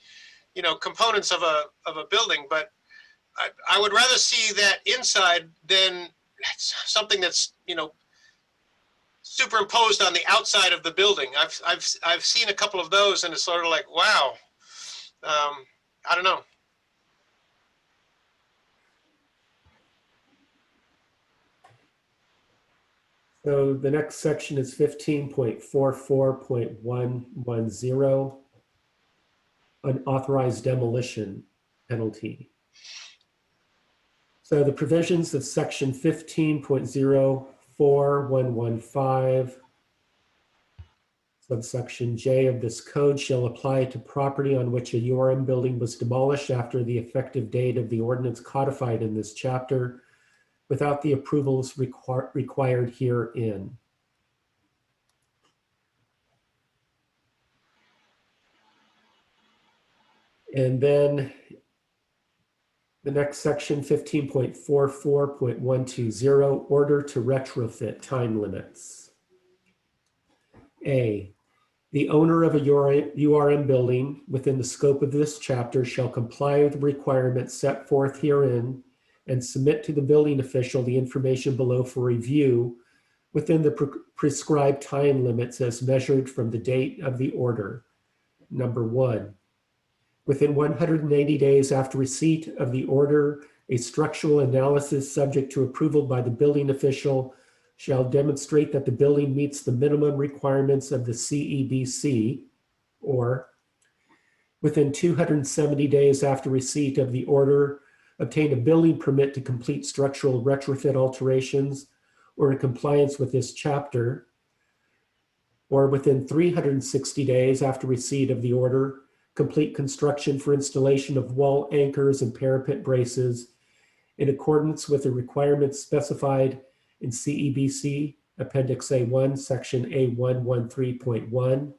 you know, components of a building, but I would rather see that inside than something that's, you know, superimposed on the outside of the building. I've seen a couple of those and it's sort of like, wow. I don't know. So the next section is 15.44.110, unauthorized demolition penalty. So the provisions of section 15.04115, subsection J of this code shall apply to property on which a URM building was demolished after the effective date of the ordinance codified in this chapter, without the approvals required herein. And then the next section, 15.44.120, order to retrofit time limits. A, the owner of a URM building within the scope of this chapter shall comply with the requirements set forth herein and submit to the building official the information below for review within the prescribed time limits as measured from the date of the order. Number 1, within 180 days after receipt of the order, a structural analysis subject to approval by the building official shall demonstrate that the building meets the minimum requirements of the CEBC, or within 270 days after receipt of the order, obtain a building permit to complete structural retrofit alterations or in compliance with this chapter, or within 360 days after receipt of the order, complete construction for installation of wall anchors and parapet braces in accordance with the requirements specified in CEBC Appendix A1, Section A113.1,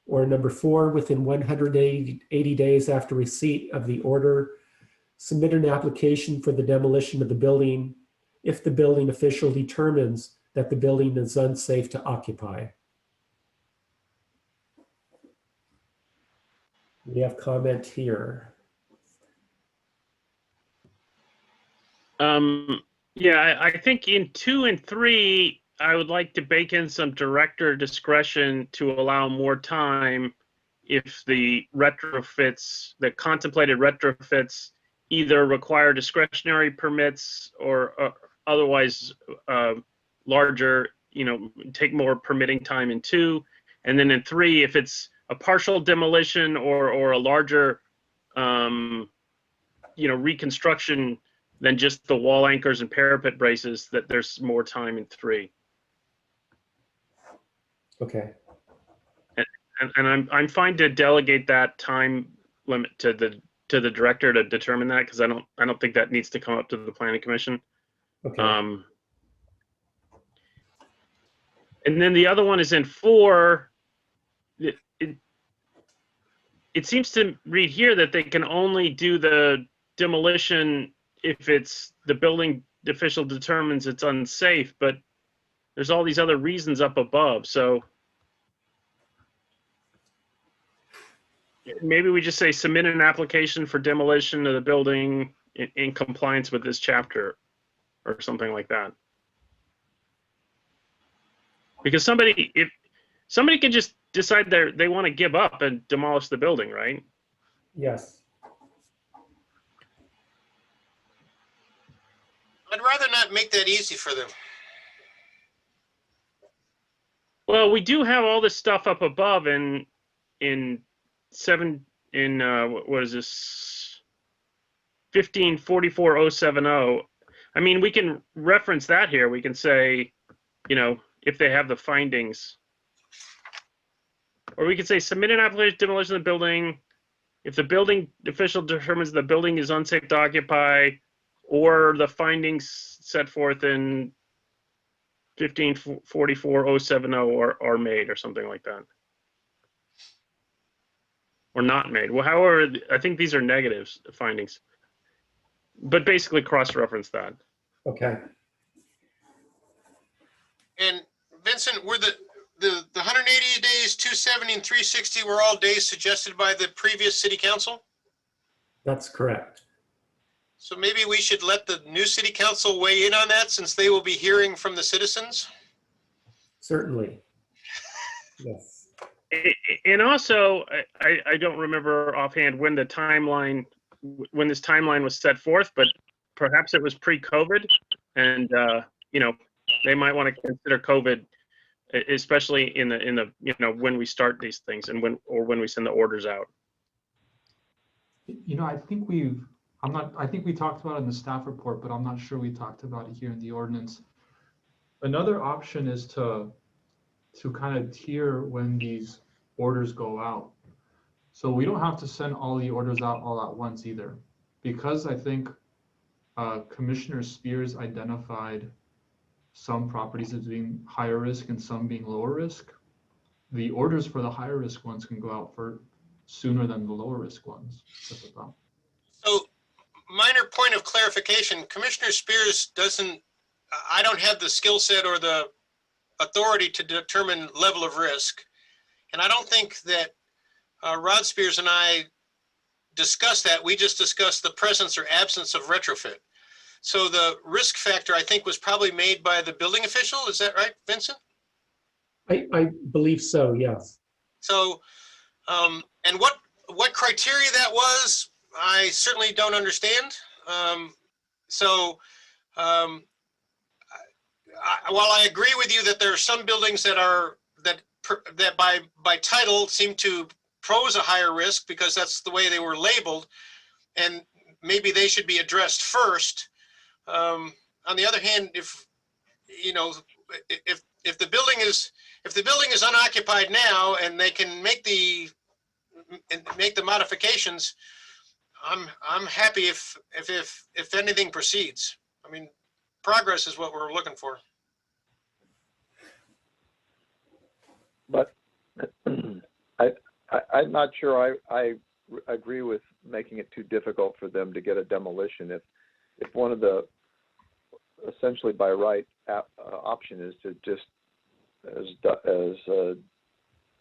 or number 4, within 180 days after receipt of the order, submit an application for the demolition of the building if the building official determines that the building is unsafe to occupy. We have comment here. Yeah, I think in 2 and 3, I would like to bake in some director discretion to allow more time if the retrofits, the contemplated retrofits either require discretionary permits or otherwise larger, take more permitting time in 2. And then in 3, if it's a partial demolition or a larger, reconstruction than just the wall anchors and parapet braces, that there's more time in 3. Okay. And I'm fine to delegate that time limit to the director to determine that, because I don't think that needs to come up to the planning commission. Okay. And then the other one is in 4. It seems to read here that they can only do the demolition if it's the building official determines it's unsafe, but there's all these other reasons up above. So maybe we just say submit an application for demolition of the building in compliance with this chapter or something like that. Because if somebody can just decide they want to give up and demolish the building, right? Yes. I'd rather not make that easy for them. Well, we do have all this stuff up above in what is this? 1544-070. I mean, we can reference that here. We can say, if they have the findings. Or we could say submit an application for demolition of the building if the building official determines the building is unsafe to occupy, or the findings set forth in 1544-070 are made, or something like that. Or not made. Well, however, I think these are negatives findings. But basically cross-reference that. Okay. And Vincent, were the 180 days, 270 and 360 were all days suggested by the previous city council? That's correct. So maybe we should let the new city council weigh in on that, since they will be hearing from the citizens? Certainly. Yes. And also, I don't remember offhand when this timeline was set forth, but perhaps it was pre-COVID, and they might want to consider COVID, especially in the when we start these things and when we send the orders out. I think I think we talked about it in the staff report, but I'm not sure we talked about it here in the ordinance. Another option is to kind of tier when these orders go out. So we don't have to send all the orders out all at once either, because I think Commissioner Spears identified some properties as being higher risk and some being lower risk. The orders for the higher risk ones can go out for sooner than the lower risk ones. That's a thought. So, minor point of clarification, Commissioner Spears I don't have the skill set or the authority to determine level of risk. And I don't think that Rod Spears and I discussed that. We just discussed the presence or absence of retrofit. So the risk factor, I think, was probably made by the building official. Is that right, Vincent? I believe so, yes. So, and what criteria that was, I certainly don't understand. While I agree with you that there are some buildings that by title seem to pose a higher risk because that's the way they were labeled, and maybe they should be addressed first. On the other hand, if the building is unoccupied now and they can make the modifications, I'm happy if anything proceeds. I mean, progress is what we're looking for. But I'm not sure I agree with making it too difficult for them to get a demolition. If one of the essentially by right option is to just, as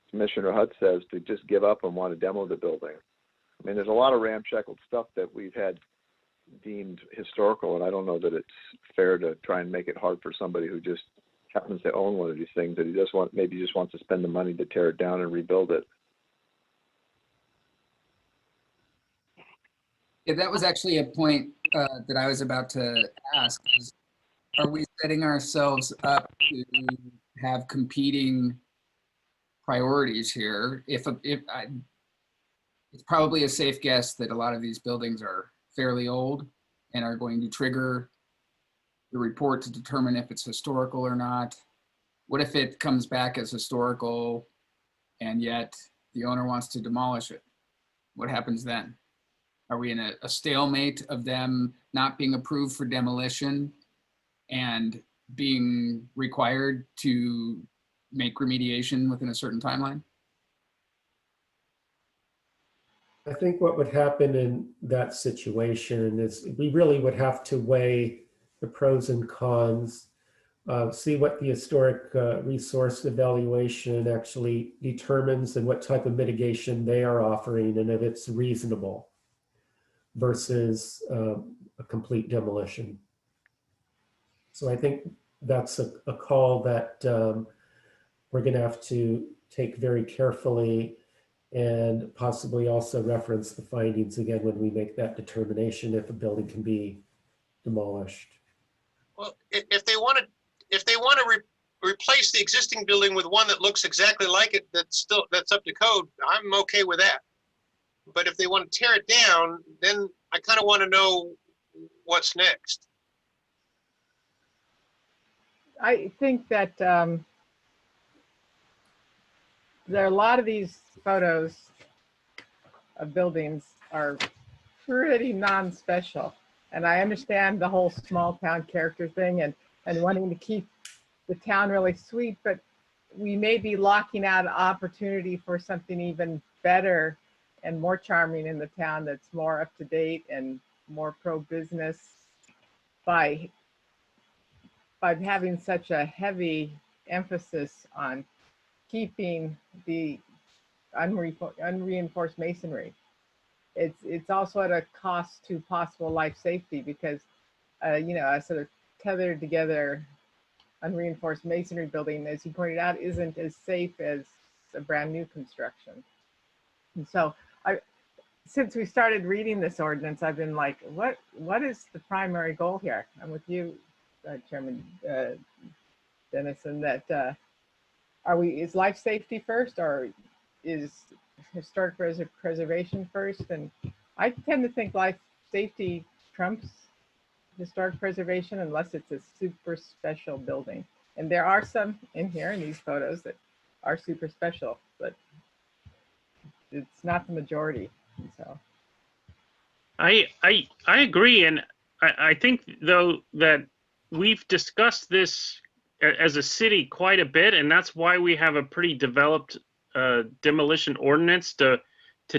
Commissioner Hutt says, to just give up and want to demo the building. I mean, there's a lot of ramshackled stuff that we've had deemed historical, and I don't know that it's fair to try and make it hard for somebody who just happens to own one of these things that maybe just wants to spend the money to tear it down and rebuild it. Yeah, that was actually a point that I was about to ask. Is, are we setting ourselves up to have competing priorities here? It's probably a safe guess that a lot of these buildings are fairly old and are going to trigger the report to determine if it's historical or not. What if it comes back as historical and yet the owner wants to demolish it? What happens then? Are we in a stalemate of them not being approved for demolition and being required to make remediation within a certain timeline? I think what would happen in that situation is we really would have to weigh the pros and cons, see what the historic resource evaluation actually determines and what type of mitigation they are offering and if it's reasonable versus a complete demolition. So I think that's a call that we're going to have to take very carefully and possibly also reference the findings again when we make that determination if a building can be demolished. Well, if they want to replace the existing building with one that looks exactly like it, that's up to code, I'm okay with that. But if they want to tear it down, then I kind of want to know what's next. I think that there are a lot of these photos of buildings are pretty non-special. And I understand the whole small town character thing and wanting to keep the town really sweet, but we may be locking out an opportunity for something even better and more charming in the town that's more up to date and more pro-business by having such a heavy emphasis on keeping the unreinforced masonry. It's also at a cost to possible life safety because, a sort of tethered together unreinforced masonry building, as you pointed out, isn't as safe as a brand new construction. And so since we started reading this ordinance, I've been like, what is the primary goal here? I'm with you, Chairman Dennison, that is life safety first or is historic preservation first? And I tend to think life safety trumps historic preservation unless it's a super special building. And there are some in here in these photos that are super special, but it's not the majority. And so I agree, and I think though that we've discussed this as a city quite a bit, and that's why we have a pretty developed demolition ordinance to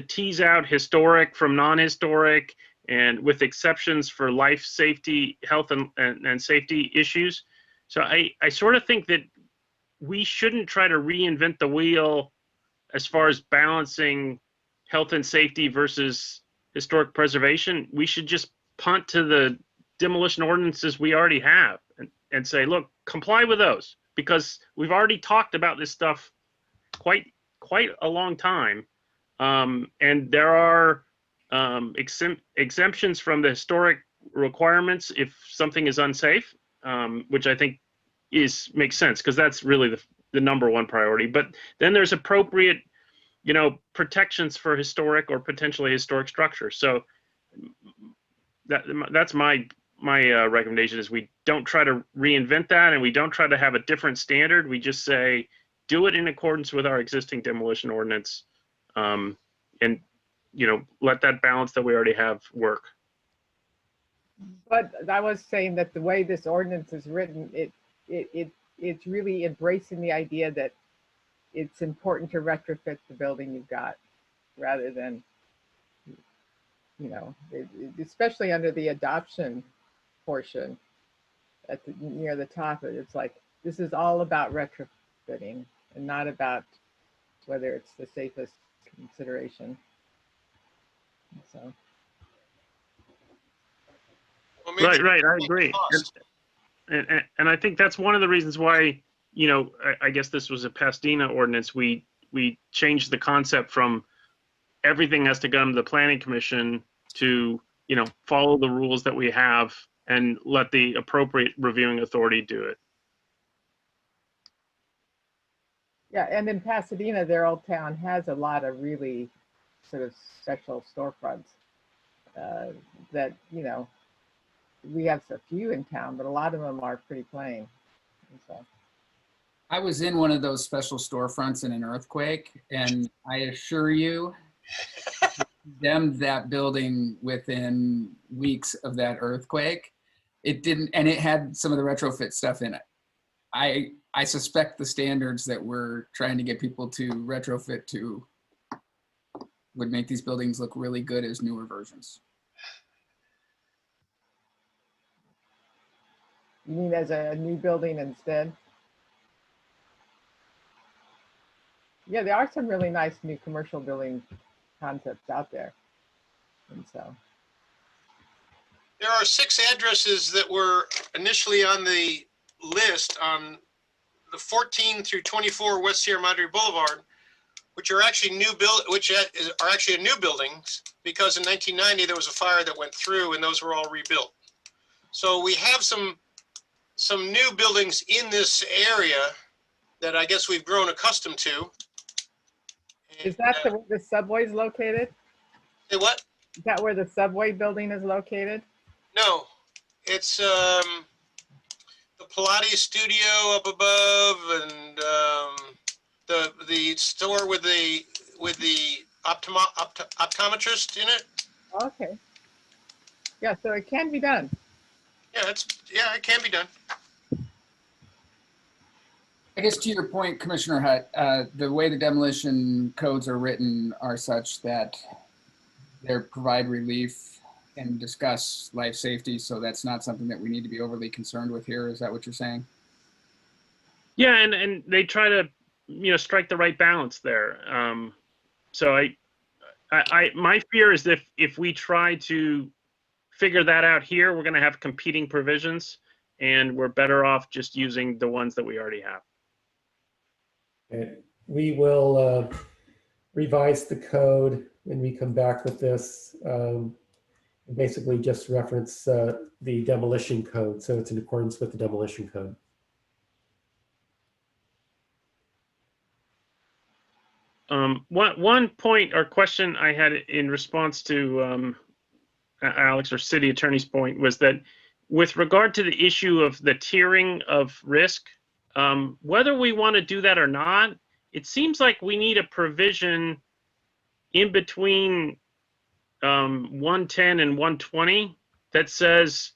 tease out historic from non-historic, and with exceptions for life safety, health and safety issues. So I sort of think that we shouldn't try to reinvent the wheel as far as balancing health and safety versus historic preservation. We should just punt to the demolition ordinances we already have and say, look, comply with those, because we've already talked about this stuff quite a long time. And there are exemptions from the historic requirements if something is unsafe, which I think makes sense because that's really the number one priority. But then there's appropriate, protections for historic or potentially historic structures. So that's my recommendation is we don't try to reinvent that and we don't try to have a different standard. We just say, do it in accordance with our existing demolition ordinance, and let that balance that we already have work. but I was saying that the way this ordinance is written, it's really embracing the idea that it's important to retrofit the building you've got rather than, especially under the adoption portion near the top. It's like, this is all about retrofitting and not about whether it's the safest consideration. So. Well, maybe Right. I agree. And I think that's one of the reasons why, I guess this was a Pasadena ordinance. We changed the concept from everything has to come to the planning commission to follow the rules that we have and let the appropriate reviewing authority do it. Yeah, and in Pasadena, their old town has a lot of really sort of special storefronts that, we have a few in town, but a lot of them are pretty plain. And so, I was in one of those special storefronts in an earthquake, and I assure you, condemned that building within weeks of that earthquake. It didn't, and it had some of the retrofit stuff in it. I suspect the standards that we're trying to get people to retrofit to would make these buildings look really good as newer versions. you mean as a new building instead? Yeah, there are some really nice new commercial building concepts out there. And so, There are 6 addresses that were initially on the list on the 14 through 24 West Sierra Madre Boulevard, which are actually new buildings, because in 1990 there was a fire that went through and those were all rebuilt. So we have some new buildings in this area that I guess we've grown accustomed to. is that where the subway is located? Say what? Is that where the subway building is located? No, it's the Pilates studio up above, and the store with the optometrist in it. Okay. Yeah, so it can be done. Yeah, it can be done. I guess to your point, Commissioner Hutt, the way the demolition codes are written are such that they provide relief and discuss life safety. So that's not something that we need to be overly concerned with here. Is that what you're saying? Yeah, and they try to, strike the right balance there. So my fear is if we try to figure that out here, we're going to have competing provisions, and we're better off just using the ones that we already have. Okay. We will revise the code when we come back with this. Basically just reference the demolition code, so it's in accordance with the demolition code. One point or question I had in response to Alex or City Attorney's point was that with regard to the issue of the tiering of risk, whether we want to do that or not, it seems like we need a provision in between 110 and 120 that says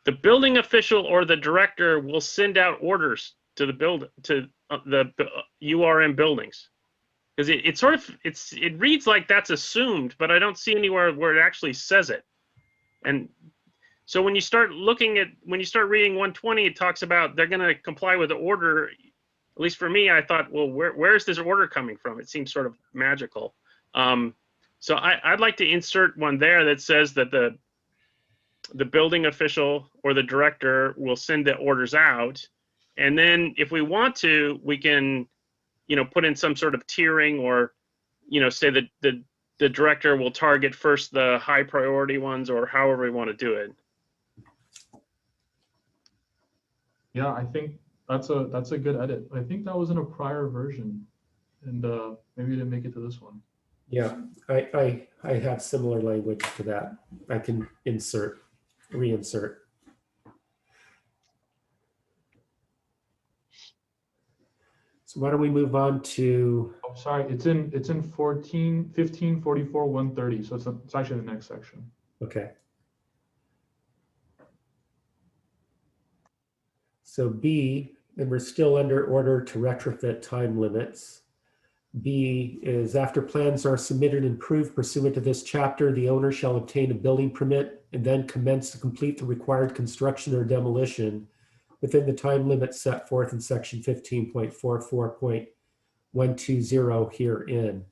the building official or the director will send out orders to the URM buildings. Because it reads like that's assumed, but I don't see anywhere where it actually says it. And so when you start reading 120, it talks about they're going to comply with the order. At least for me, I thought, well, where's this order coming from? It seems sort of magical. So I'd like to insert one there that says that the building official or the director will send the orders out. And then if we want to, we can, put in some sort of tiering or, say that the director will target first the high priority ones or however we want to do it. Yeah, I think that's a good edit. I think that was in a prior version, and maybe it didn't make it to this one. Yeah, I have similar language to that. I can reinsert. So why don't we move on to? Oh, sorry, it's in 15, 44, 130. So it's actually the next section. Okay. So B, and we're still under order to retrofit time limits. B is after plans are submitted and approved pursuant to this chapter, the owner shall obtain a building permit and then commence to complete the required construction or demolition within the time limit set forth in section 15.44.120 herein.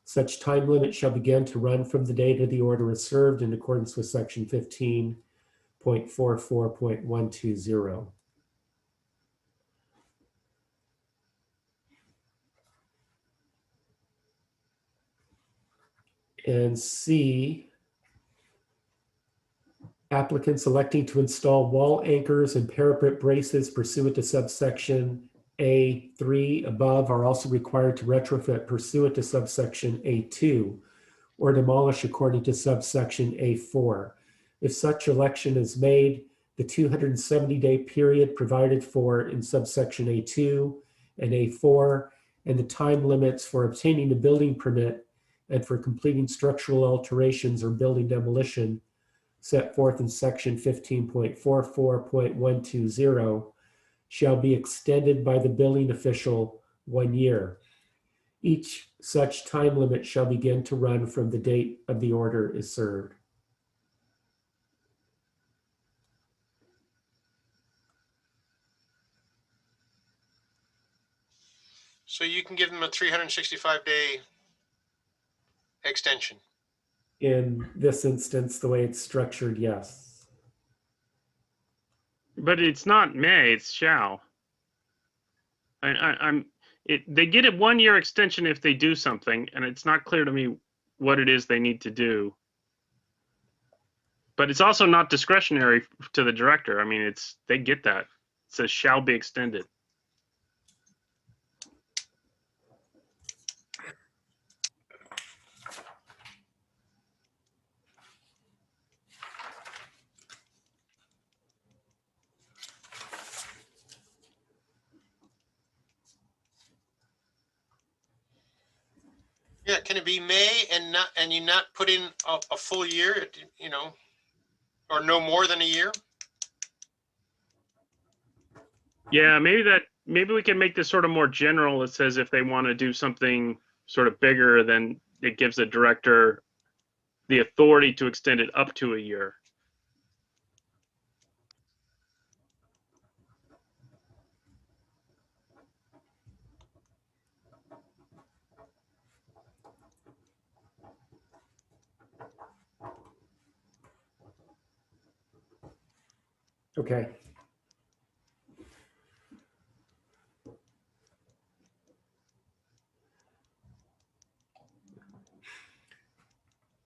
Such time limit shall begin to run from the date of the order is served in accordance with section 15.44.120. And C Applicants electing to install wall anchors and parapet braces pursuant to subsection A3 above are also required to retrofit pursuant to subsection A2 or demolish according to subsection A4. If such election is made, the 270-day period provided for in subsection A2 and A4 and the time limits for obtaining a building permit and for completing structural alterations or building demolition set forth in section 15.44.120 shall be extended by the building official 1 year. Each such time limit shall begin to run from the date of the order is served. So you can give them a 365-day extension. In this instance, the way it's structured, yes. But it's not may, it's shall. They get a 1 year extension if they do something, and it's not clear to me what it is they need to do. But it's also not discretionary to the director. I mean, they get that. It says shall be extended. Yeah, can it be May and you not put in a full year, you know, or no more than a year? Yeah, maybe we can make this sort of more general. It says if they want to do something sort of bigger, then it gives the director the authority to extend it up to a year. Okay.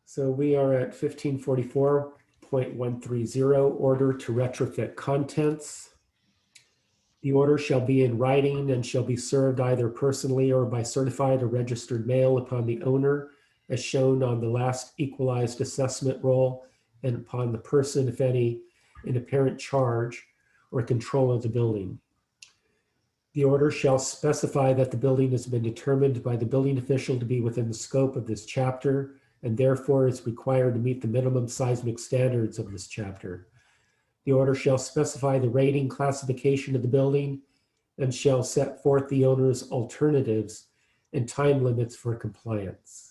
So we are at 1544.130, order to retrofit contents. The order shall be in writing and shall be served either personally or by certified or registered mail upon the owner, as shown on the last equalized assessment roll, and upon the person, if any, in apparent charge or control of the building. The order shall specify that the building has been determined by the building official to be within the scope of this chapter and therefore is required to meet the minimum seismic standards of this chapter. The order shall specify the rating classification of the building and shall set forth the owner's alternatives and time limits for compliance.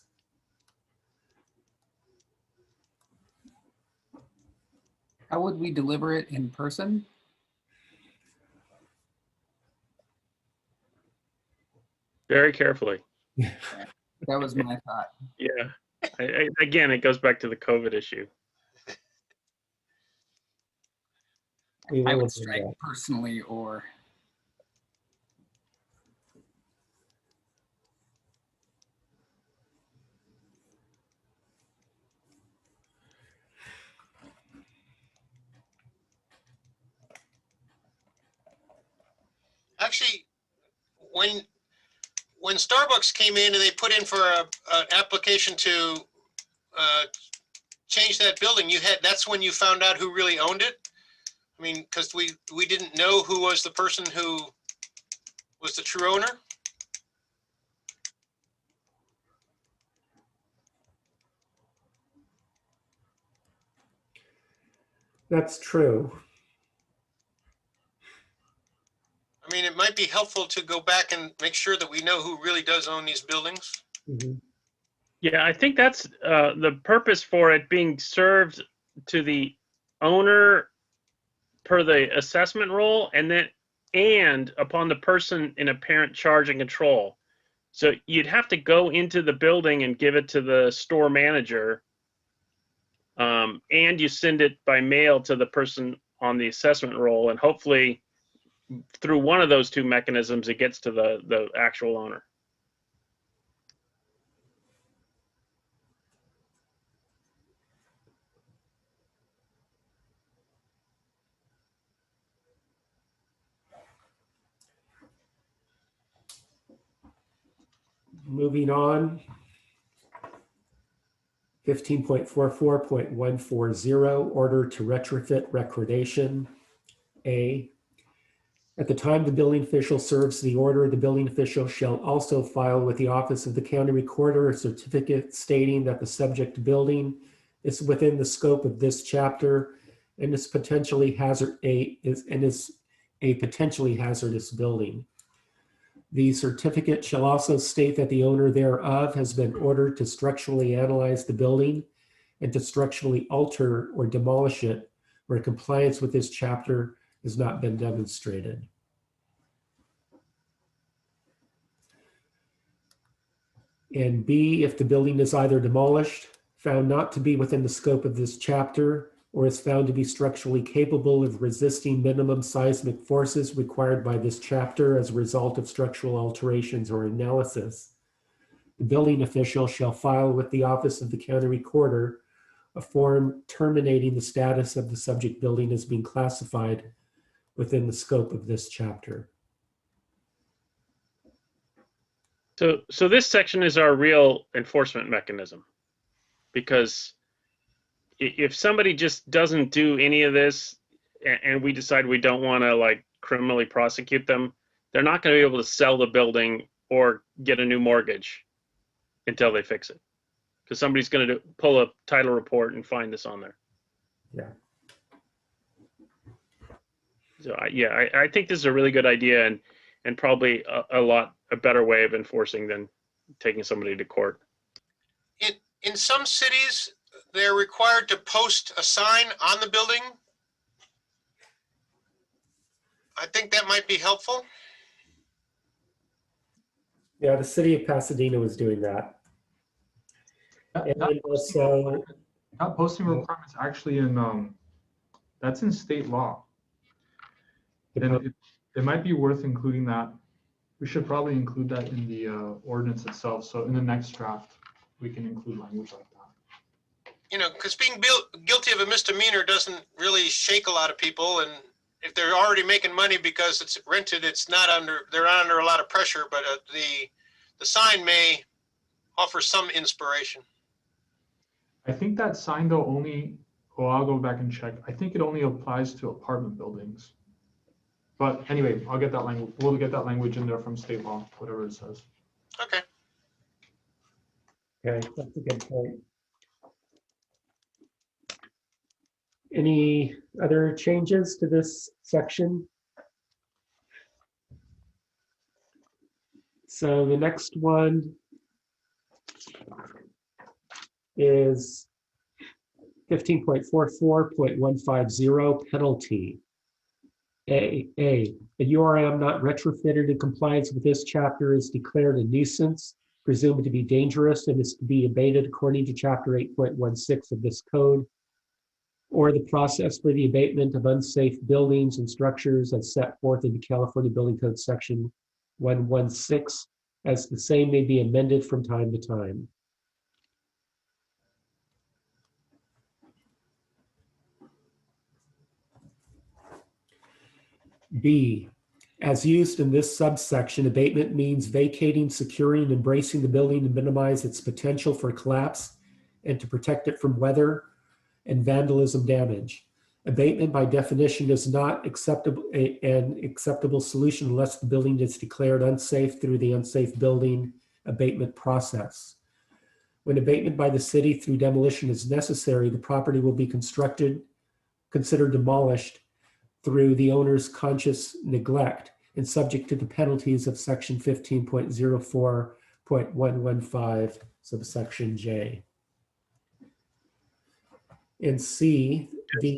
How would we deliver it in person? Very carefully. That was my thought. Yeah. Again, it goes back to the COVID issue. We I will would do strike that. personally or. Actually, when Starbucks came in and they put in for an application to change that building, that's when you found out who really owned it? I mean, because we didn't know who was the person who was the true owner? That's true. I mean, it might be helpful to go back and make sure that we know who really does own these buildings. Mhm. Yeah, I think that's the purpose for it being served to the owner per the assessment roll, and upon the person in apparent charge and control. So you'd have to go into the building and give it to the store manager, and you send it by mail to the person on the assessment roll, and hopefully through one of those two mechanisms, it gets to the actual owner. Moving on. 15.44.140, order to retrofit recordation. A, at the time the building official serves the order, the building official shall also file with the Office of the County Recorder a certificate stating that the subject building is within the scope of this chapter and is a potentially hazardous building. The certificate shall also state that the owner thereof has been ordered to structurally analyze the building and to structurally alter or demolish it where compliance with this chapter has not been demonstrated. And B, if the building is either demolished, found not to be within the scope of this chapter, or is found to be structurally capable of resisting minimum seismic forces required by this chapter as a result of structural alterations or analysis, the building official shall file with the Office of the County Recorder a form terminating the status of the subject building as being classified within the scope of this chapter. So this section is our real enforcement mechanism, because if somebody just doesn't do any of this and we decide we don't want to like criminally prosecute them, they're not going to be able to sell the building or get a new mortgage until they fix it, because somebody's going to pull a title report and find this on there. Yeah. So I think this is a really good idea and probably a better way of enforcing than taking somebody to court. In some cities, they're required to post a sign on the building. I think that might be helpful. Yeah, the city of Pasadena was doing that. And also, That posting requirement's actually in, that's in state law. And it might be worth including that. We should probably include that in the ordinance itself. So in the next draft, we can include language like that. You know, because being guilty of a misdemeanor doesn't really shake a lot of people. And if they're already making money because it's rented, they're not under a lot of pressure, but the sign may offer some inspiration. I think that sign though I'll go back and check. I think it only applies to apartment buildings. But anyway, we'll get that language in there from state law, whatever it says. Okay. okay, that's a good point. Any other changes to this section? So the next one is 15.44.150 penalty. A URM not retrofitted in compliance with this chapter is declared a nuisance, presumed to be dangerous, and is to be abated according to chapter 8.16 of this code, or the process for the abatement of unsafe buildings and structures as set forth in the California Building Code section 116, as the same may be amended from time to time. B, as used in this subsection, abatement means vacating, securing, and embracing the building to minimize its potential for collapse and to protect it from weather and vandalism damage. Abatement by definition is not an acceptable solution unless the building is declared unsafe through the unsafe building abatement process. When abatement by the city through demolition is necessary, the property will be considered demolished through the owner's conscious neglect and subject to the penalties of section 15.04.115 subsection J. And C, Can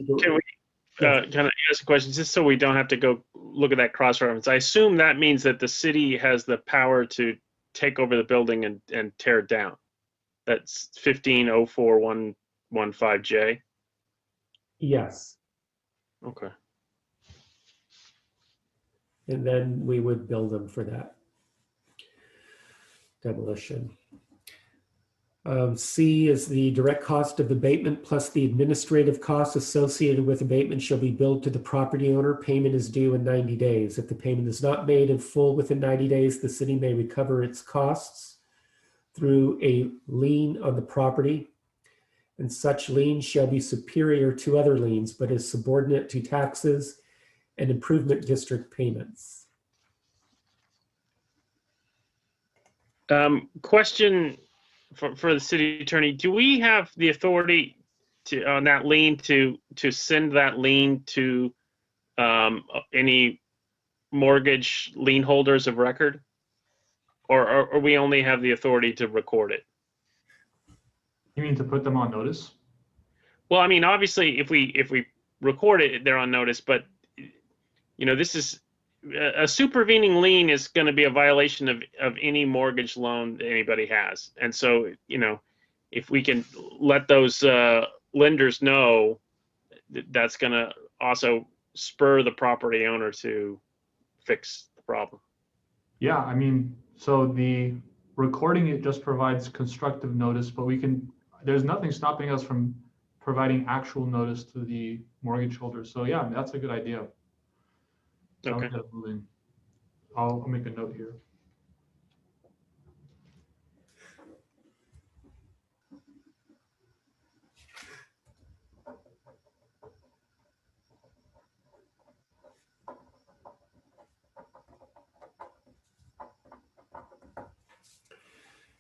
I ask a question, just so we don't have to go look at that cross-reference? I assume that means that the city has the power to take over the building and tear it down. That's 15.04.115J? yes. Okay. And then we would bill them for that demolition. C is the direct cost of abatement plus the administrative costs associated with abatement shall be billed to the property owner. Payment is due in 90 days. If the payment is not made in full within 90 days, the city may recover its costs. through a lien on the property, and such lien shall be superior to other liens, but is subordinate to taxes and improvement district payments. Question for the city attorney: do we have the authority to on that lien to send that lien to any mortgage lien holders of record, or we only have the authority to record it? You mean to put them on notice? Well, I mean, obviously, if we record it, they're on notice. But this is a supervening lien is going to be a violation of any mortgage loan that anybody has. And so, if we can let those lenders know, that's going to also spur the property owner to fix the problem. Yeah, I mean, so the recording it just provides constructive notice, but there's nothing stopping us from providing actual notice to the mortgage holder. So yeah, that's a good idea. Okay. I'll get it moving. I'll make a note here.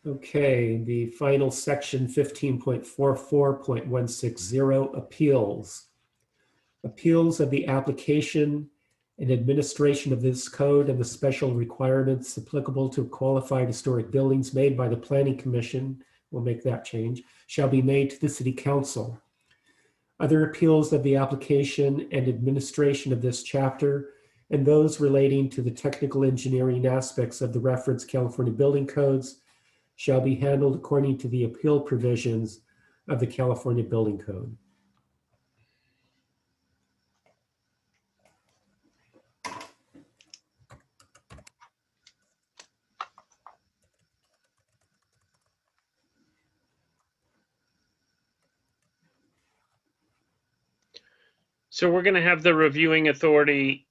Okay, the final section 15.44.160 appeals. Appeals of the application and administration of this code and the special requirements applicable to qualified historic buildings made by the Planning Commission, we'll make that change, shall be made to the City Council. Other appeals of the application and administration of this chapter and those relating to the technical engineering aspects of the reference California building codes shall be handled according to the appeal provisions of the California Building Code. So we're going to have the reviewing authority.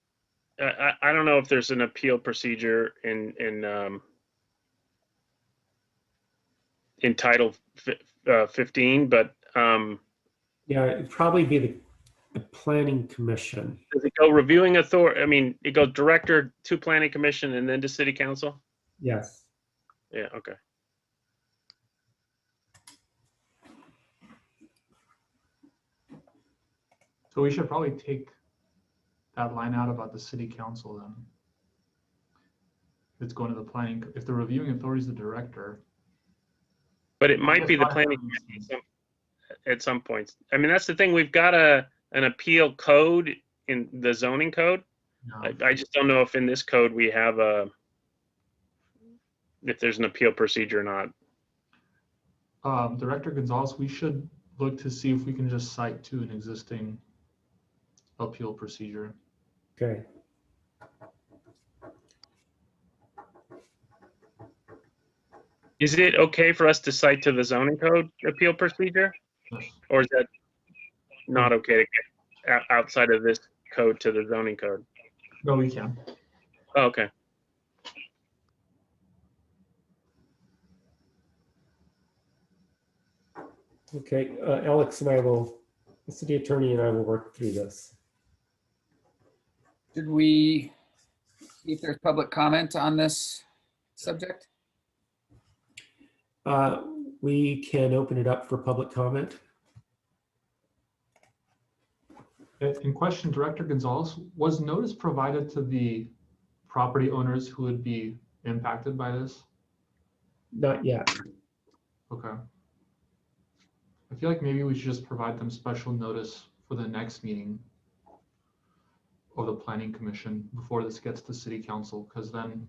I don't know if there's an appeal procedure in Title 15, but Yeah, it'd probably be the Planning Commission. does it go reviewing authority? I mean, it goes director to Planning Commission and then to City Council? Yes. Yeah, okay. So we should probably take that line out about the City Council then. It's going to the planning, if the reviewing authority is the director. But it might be the Planning Commission at some points. I mean, that's the thing. We've got an appeal code in the zoning code. No. I just don't know if in this code we have if there's an appeal procedure or not. Director Gonzalez, we should look to see if we can just cite to an existing appeal procedure. Okay. Is it okay for us to cite to the zoning code appeal procedure? Yes. Or is that not okay to get outside of this code to the zoning code? No, we can. Oh, okay. Okay, Alex and I will, the city attorney and I will work through this. Should we see if there's public comment on this subject? We can open it up for public comment. In question, Director Gonzalez, was notice provided to the property owners who would be impacted by this? Not yet. Okay. I feel like maybe we should just provide them special notice for the next meeting of the Planning Commission before this gets to City Council, because then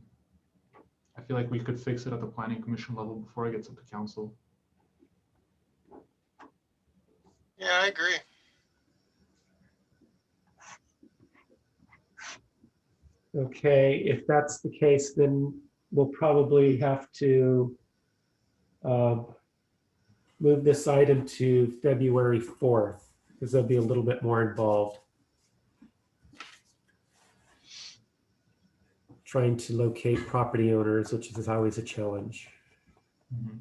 I feel like we could fix it at the Planning Commission level before it gets up to Council. Yeah, I agree. Okay, if that's the case, then we'll probably have to move this item to February 4th, because there'll be a little bit more involved. Trying to locate property owners, which is always a challenge. Mhm.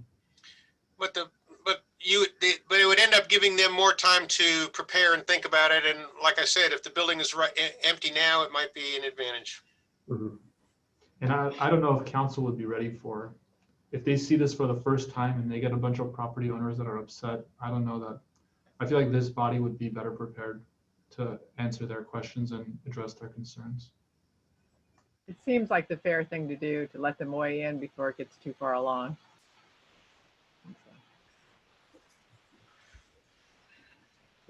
But but it would end up giving them more time to prepare and think about it. And like I said, if the building is empty now, it might be an advantage. Mhm. And I don't know if council would be ready for, if they see this for the first time and they get a bunch of property owners that are upset, I don't know that, I feel like this body would be better prepared to answer their questions and address their concerns. It seems like the fair thing to do to let them weigh in before it gets too far along.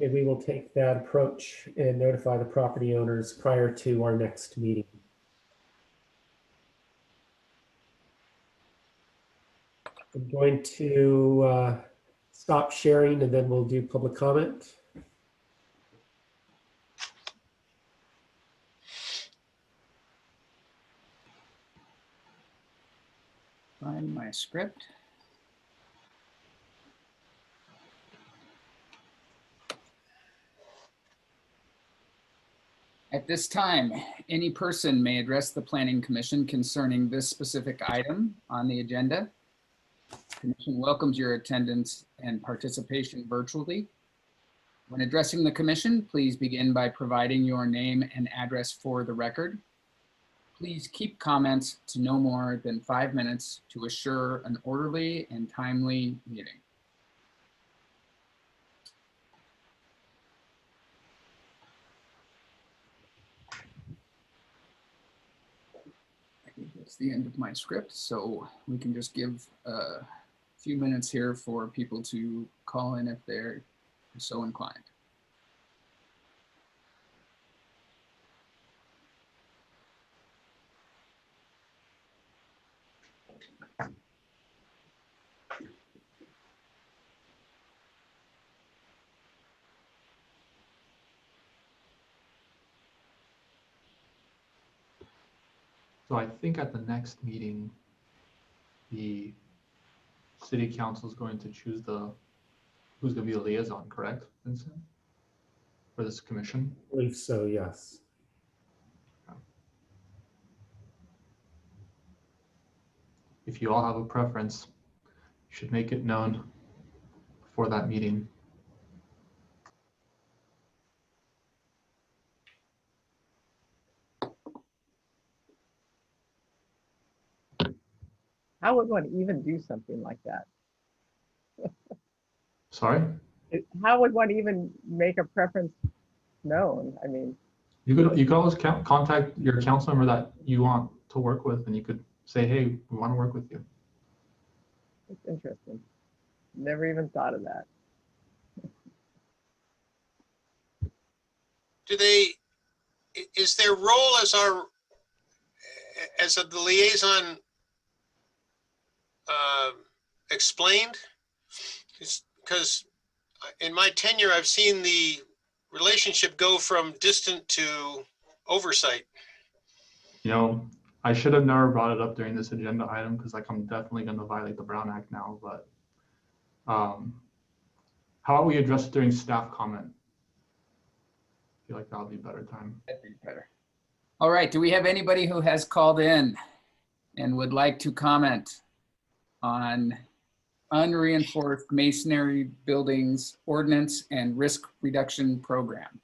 And we will take that approach and notify the property owners prior to our next meeting. I'm going to stop sharing and then we'll do public comment. Find my script. At this time, any person may address the Planning Commission concerning this specific item on the agenda. The Commission welcomes your attendance and participation virtually. When addressing the Commission, please begin by providing your name and address for the record. Please keep comments to no more than 5 minutes to assure an orderly and timely meeting. I think that's the end of my script, so we can just give a few minutes here for people to call in if they're so inclined. So I think at the next meeting, the city council is going to choose who's going to be the liaison, correct, Vincent? For this commission? I believe so, yes. If you all have a preference, you should make it known before that meeting. How would one even do something like that? Sorry? How would one even make a preference known? I mean, You could always contact your council member that you want to work with, and you could say, hey, we want to work with you. it's interesting. Never even thought of that. Is their role as the liaison explained? Because in my tenure, I've seen the relationship go from distant to oversight. You know, I should have never brought it up during this agenda item because like I'm definitely going to violate the Brown Act now, but how about we address it during staff comment? I feel like that would be a better time. That'd be better. All right, do we have anybody who has called in and would like to comment on unreinforced masonry buildings ordinance and risk reduction program?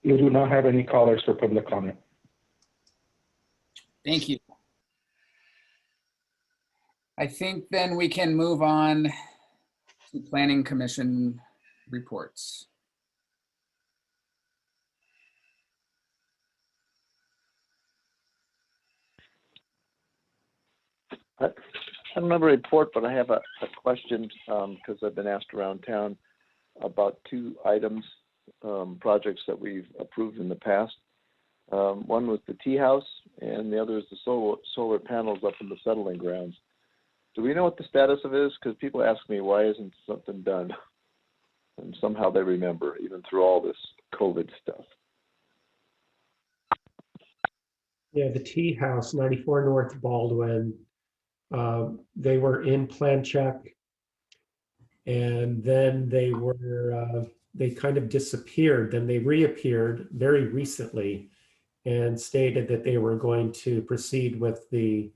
We do not have any callers for public comment. Thank you. I think then we can move on to Planning Commission reports. I don't have a report, but I have a question because I've been asked around town about two items, projects that we've approved in the past. One was the tea house and the other is the solar panels up in the settling grounds. Do we know what the status of it is? Because people ask me, why isn't something done? And somehow they remember, even through all this COVID stuff. Yeah, the tea house, 94 North Baldwin. They were in plan check, and then they kind of disappeared. Then they reappeared very recently, and stated that they were going to proceed with the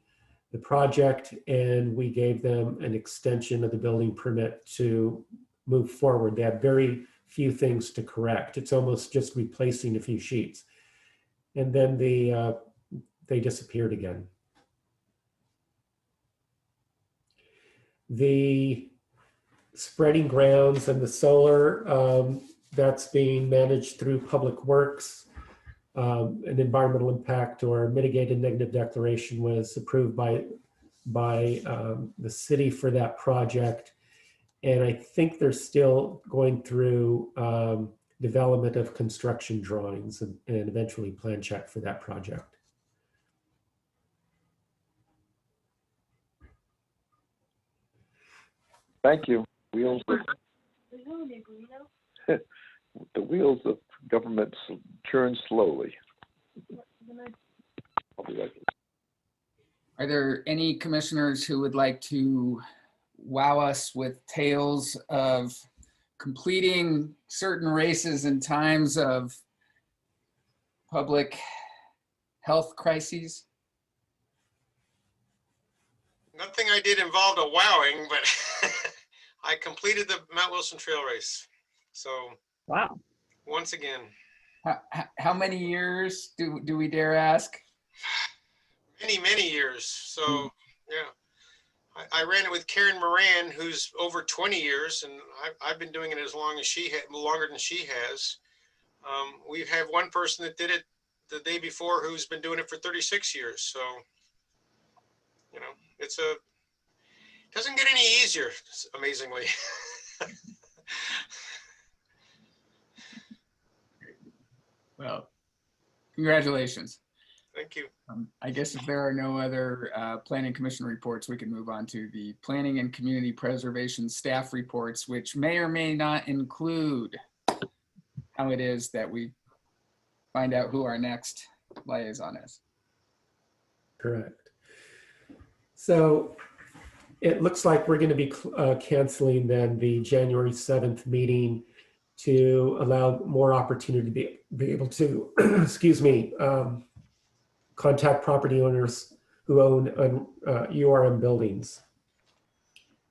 project, and we gave them an extension of the building permit to move forward. They had very few things to correct. It's almost just replacing a few sheets. And then they disappeared again. The spreading grounds and the solar, that's being managed through Public Works. An environmental impact or mitigated negative declaration was approved by the city for that project. And I think they're still going through development of construction drawings and eventually plan check for that project. Thank you. Wheels of, the wheels of government turn slowly. I'll be right back. Are there any commissioners who would like to wow us with tales of completing certain races in times of public health crises? Nothing I did involved a wowing, but I completed the Mount Wilson Trail Race. So Wow. once again, How many years do we dare ask? many years. So yeah, I ran it with Karen Moran, who's over 20 years, and I've been doing it as long as she had, longer than she has. We have one person that did it the day before who's been doing it for 36 years. So, you know, it doesn't get any easier, amazingly. Well, congratulations. Thank you. I guess if there are no other planning commission reports, we can move on to the planning and community preservation staff reports, which may or may not include how it is that we find out who our next liaison is. Correct. So it looks like we're going to be canceling then the January 7th meeting to allow more opportunity to be able to, excuse me, contact property owners who own URM buildings.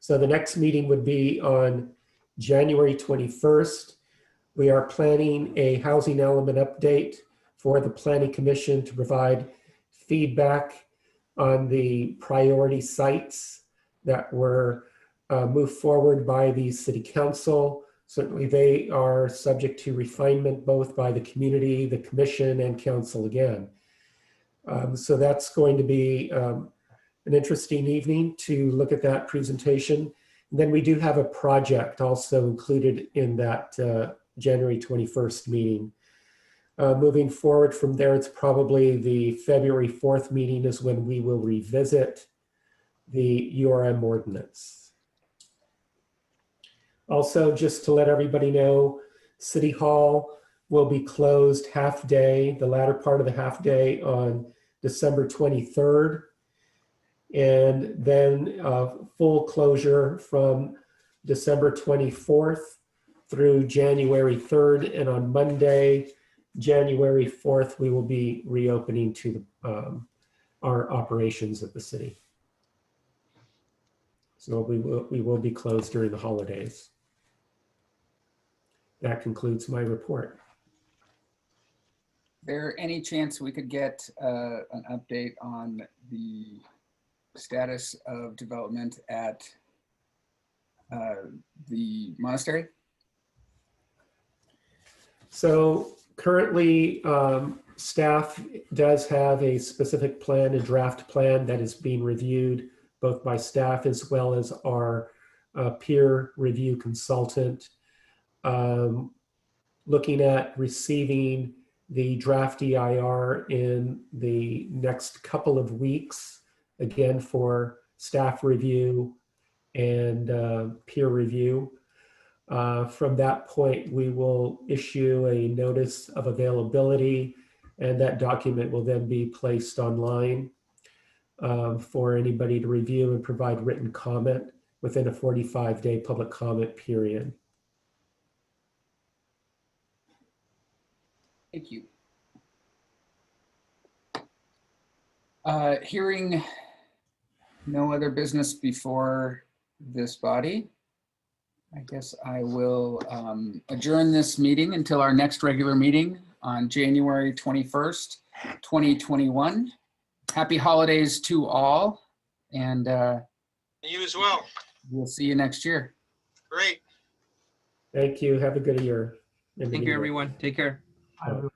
So the next meeting would be on January 21st. We are planning a housing element update for the Planning Commission to provide feedback on the priority sites that were moved forward by the City Council. Certainly they are subject to refinement both by the community, the commission, and council again. So that's going to be an interesting evening to look at that presentation. And then we do have a project also included in that January 21st meeting. Moving forward from there, it's probably the February 4th meeting is when we will revisit the URM ordinance. Also, just to let everybody know, City Hall will be closed half day, the latter part of the half day on December 23rd, and then full closure from December 24th through January 3rd. And on Monday, January 4th, we will be reopening to our operations at the city. So we will be closed during the holidays. That concludes my report. There any chance we could get an update on the status of development at the monastery? So currently, staff does have a specific plan, a draft plan that is being reviewed both by staff as well as our peer review consultant. Looking at receiving the draft EIR in the next couple of weeks, again for staff review and peer review. From that point, we will issue a notice of availability, and that document will then be placed online for anybody to review and provide written comment within a 45-day public comment period. Thank you. Hearing no other business before this body, I guess I will adjourn this meeting until our next regular meeting on January 21st, 2021. Happy holidays to all, and You as well. we'll see you next year. Great. Thank you. Have a good year. Thank you, everyone. Take care. Bye.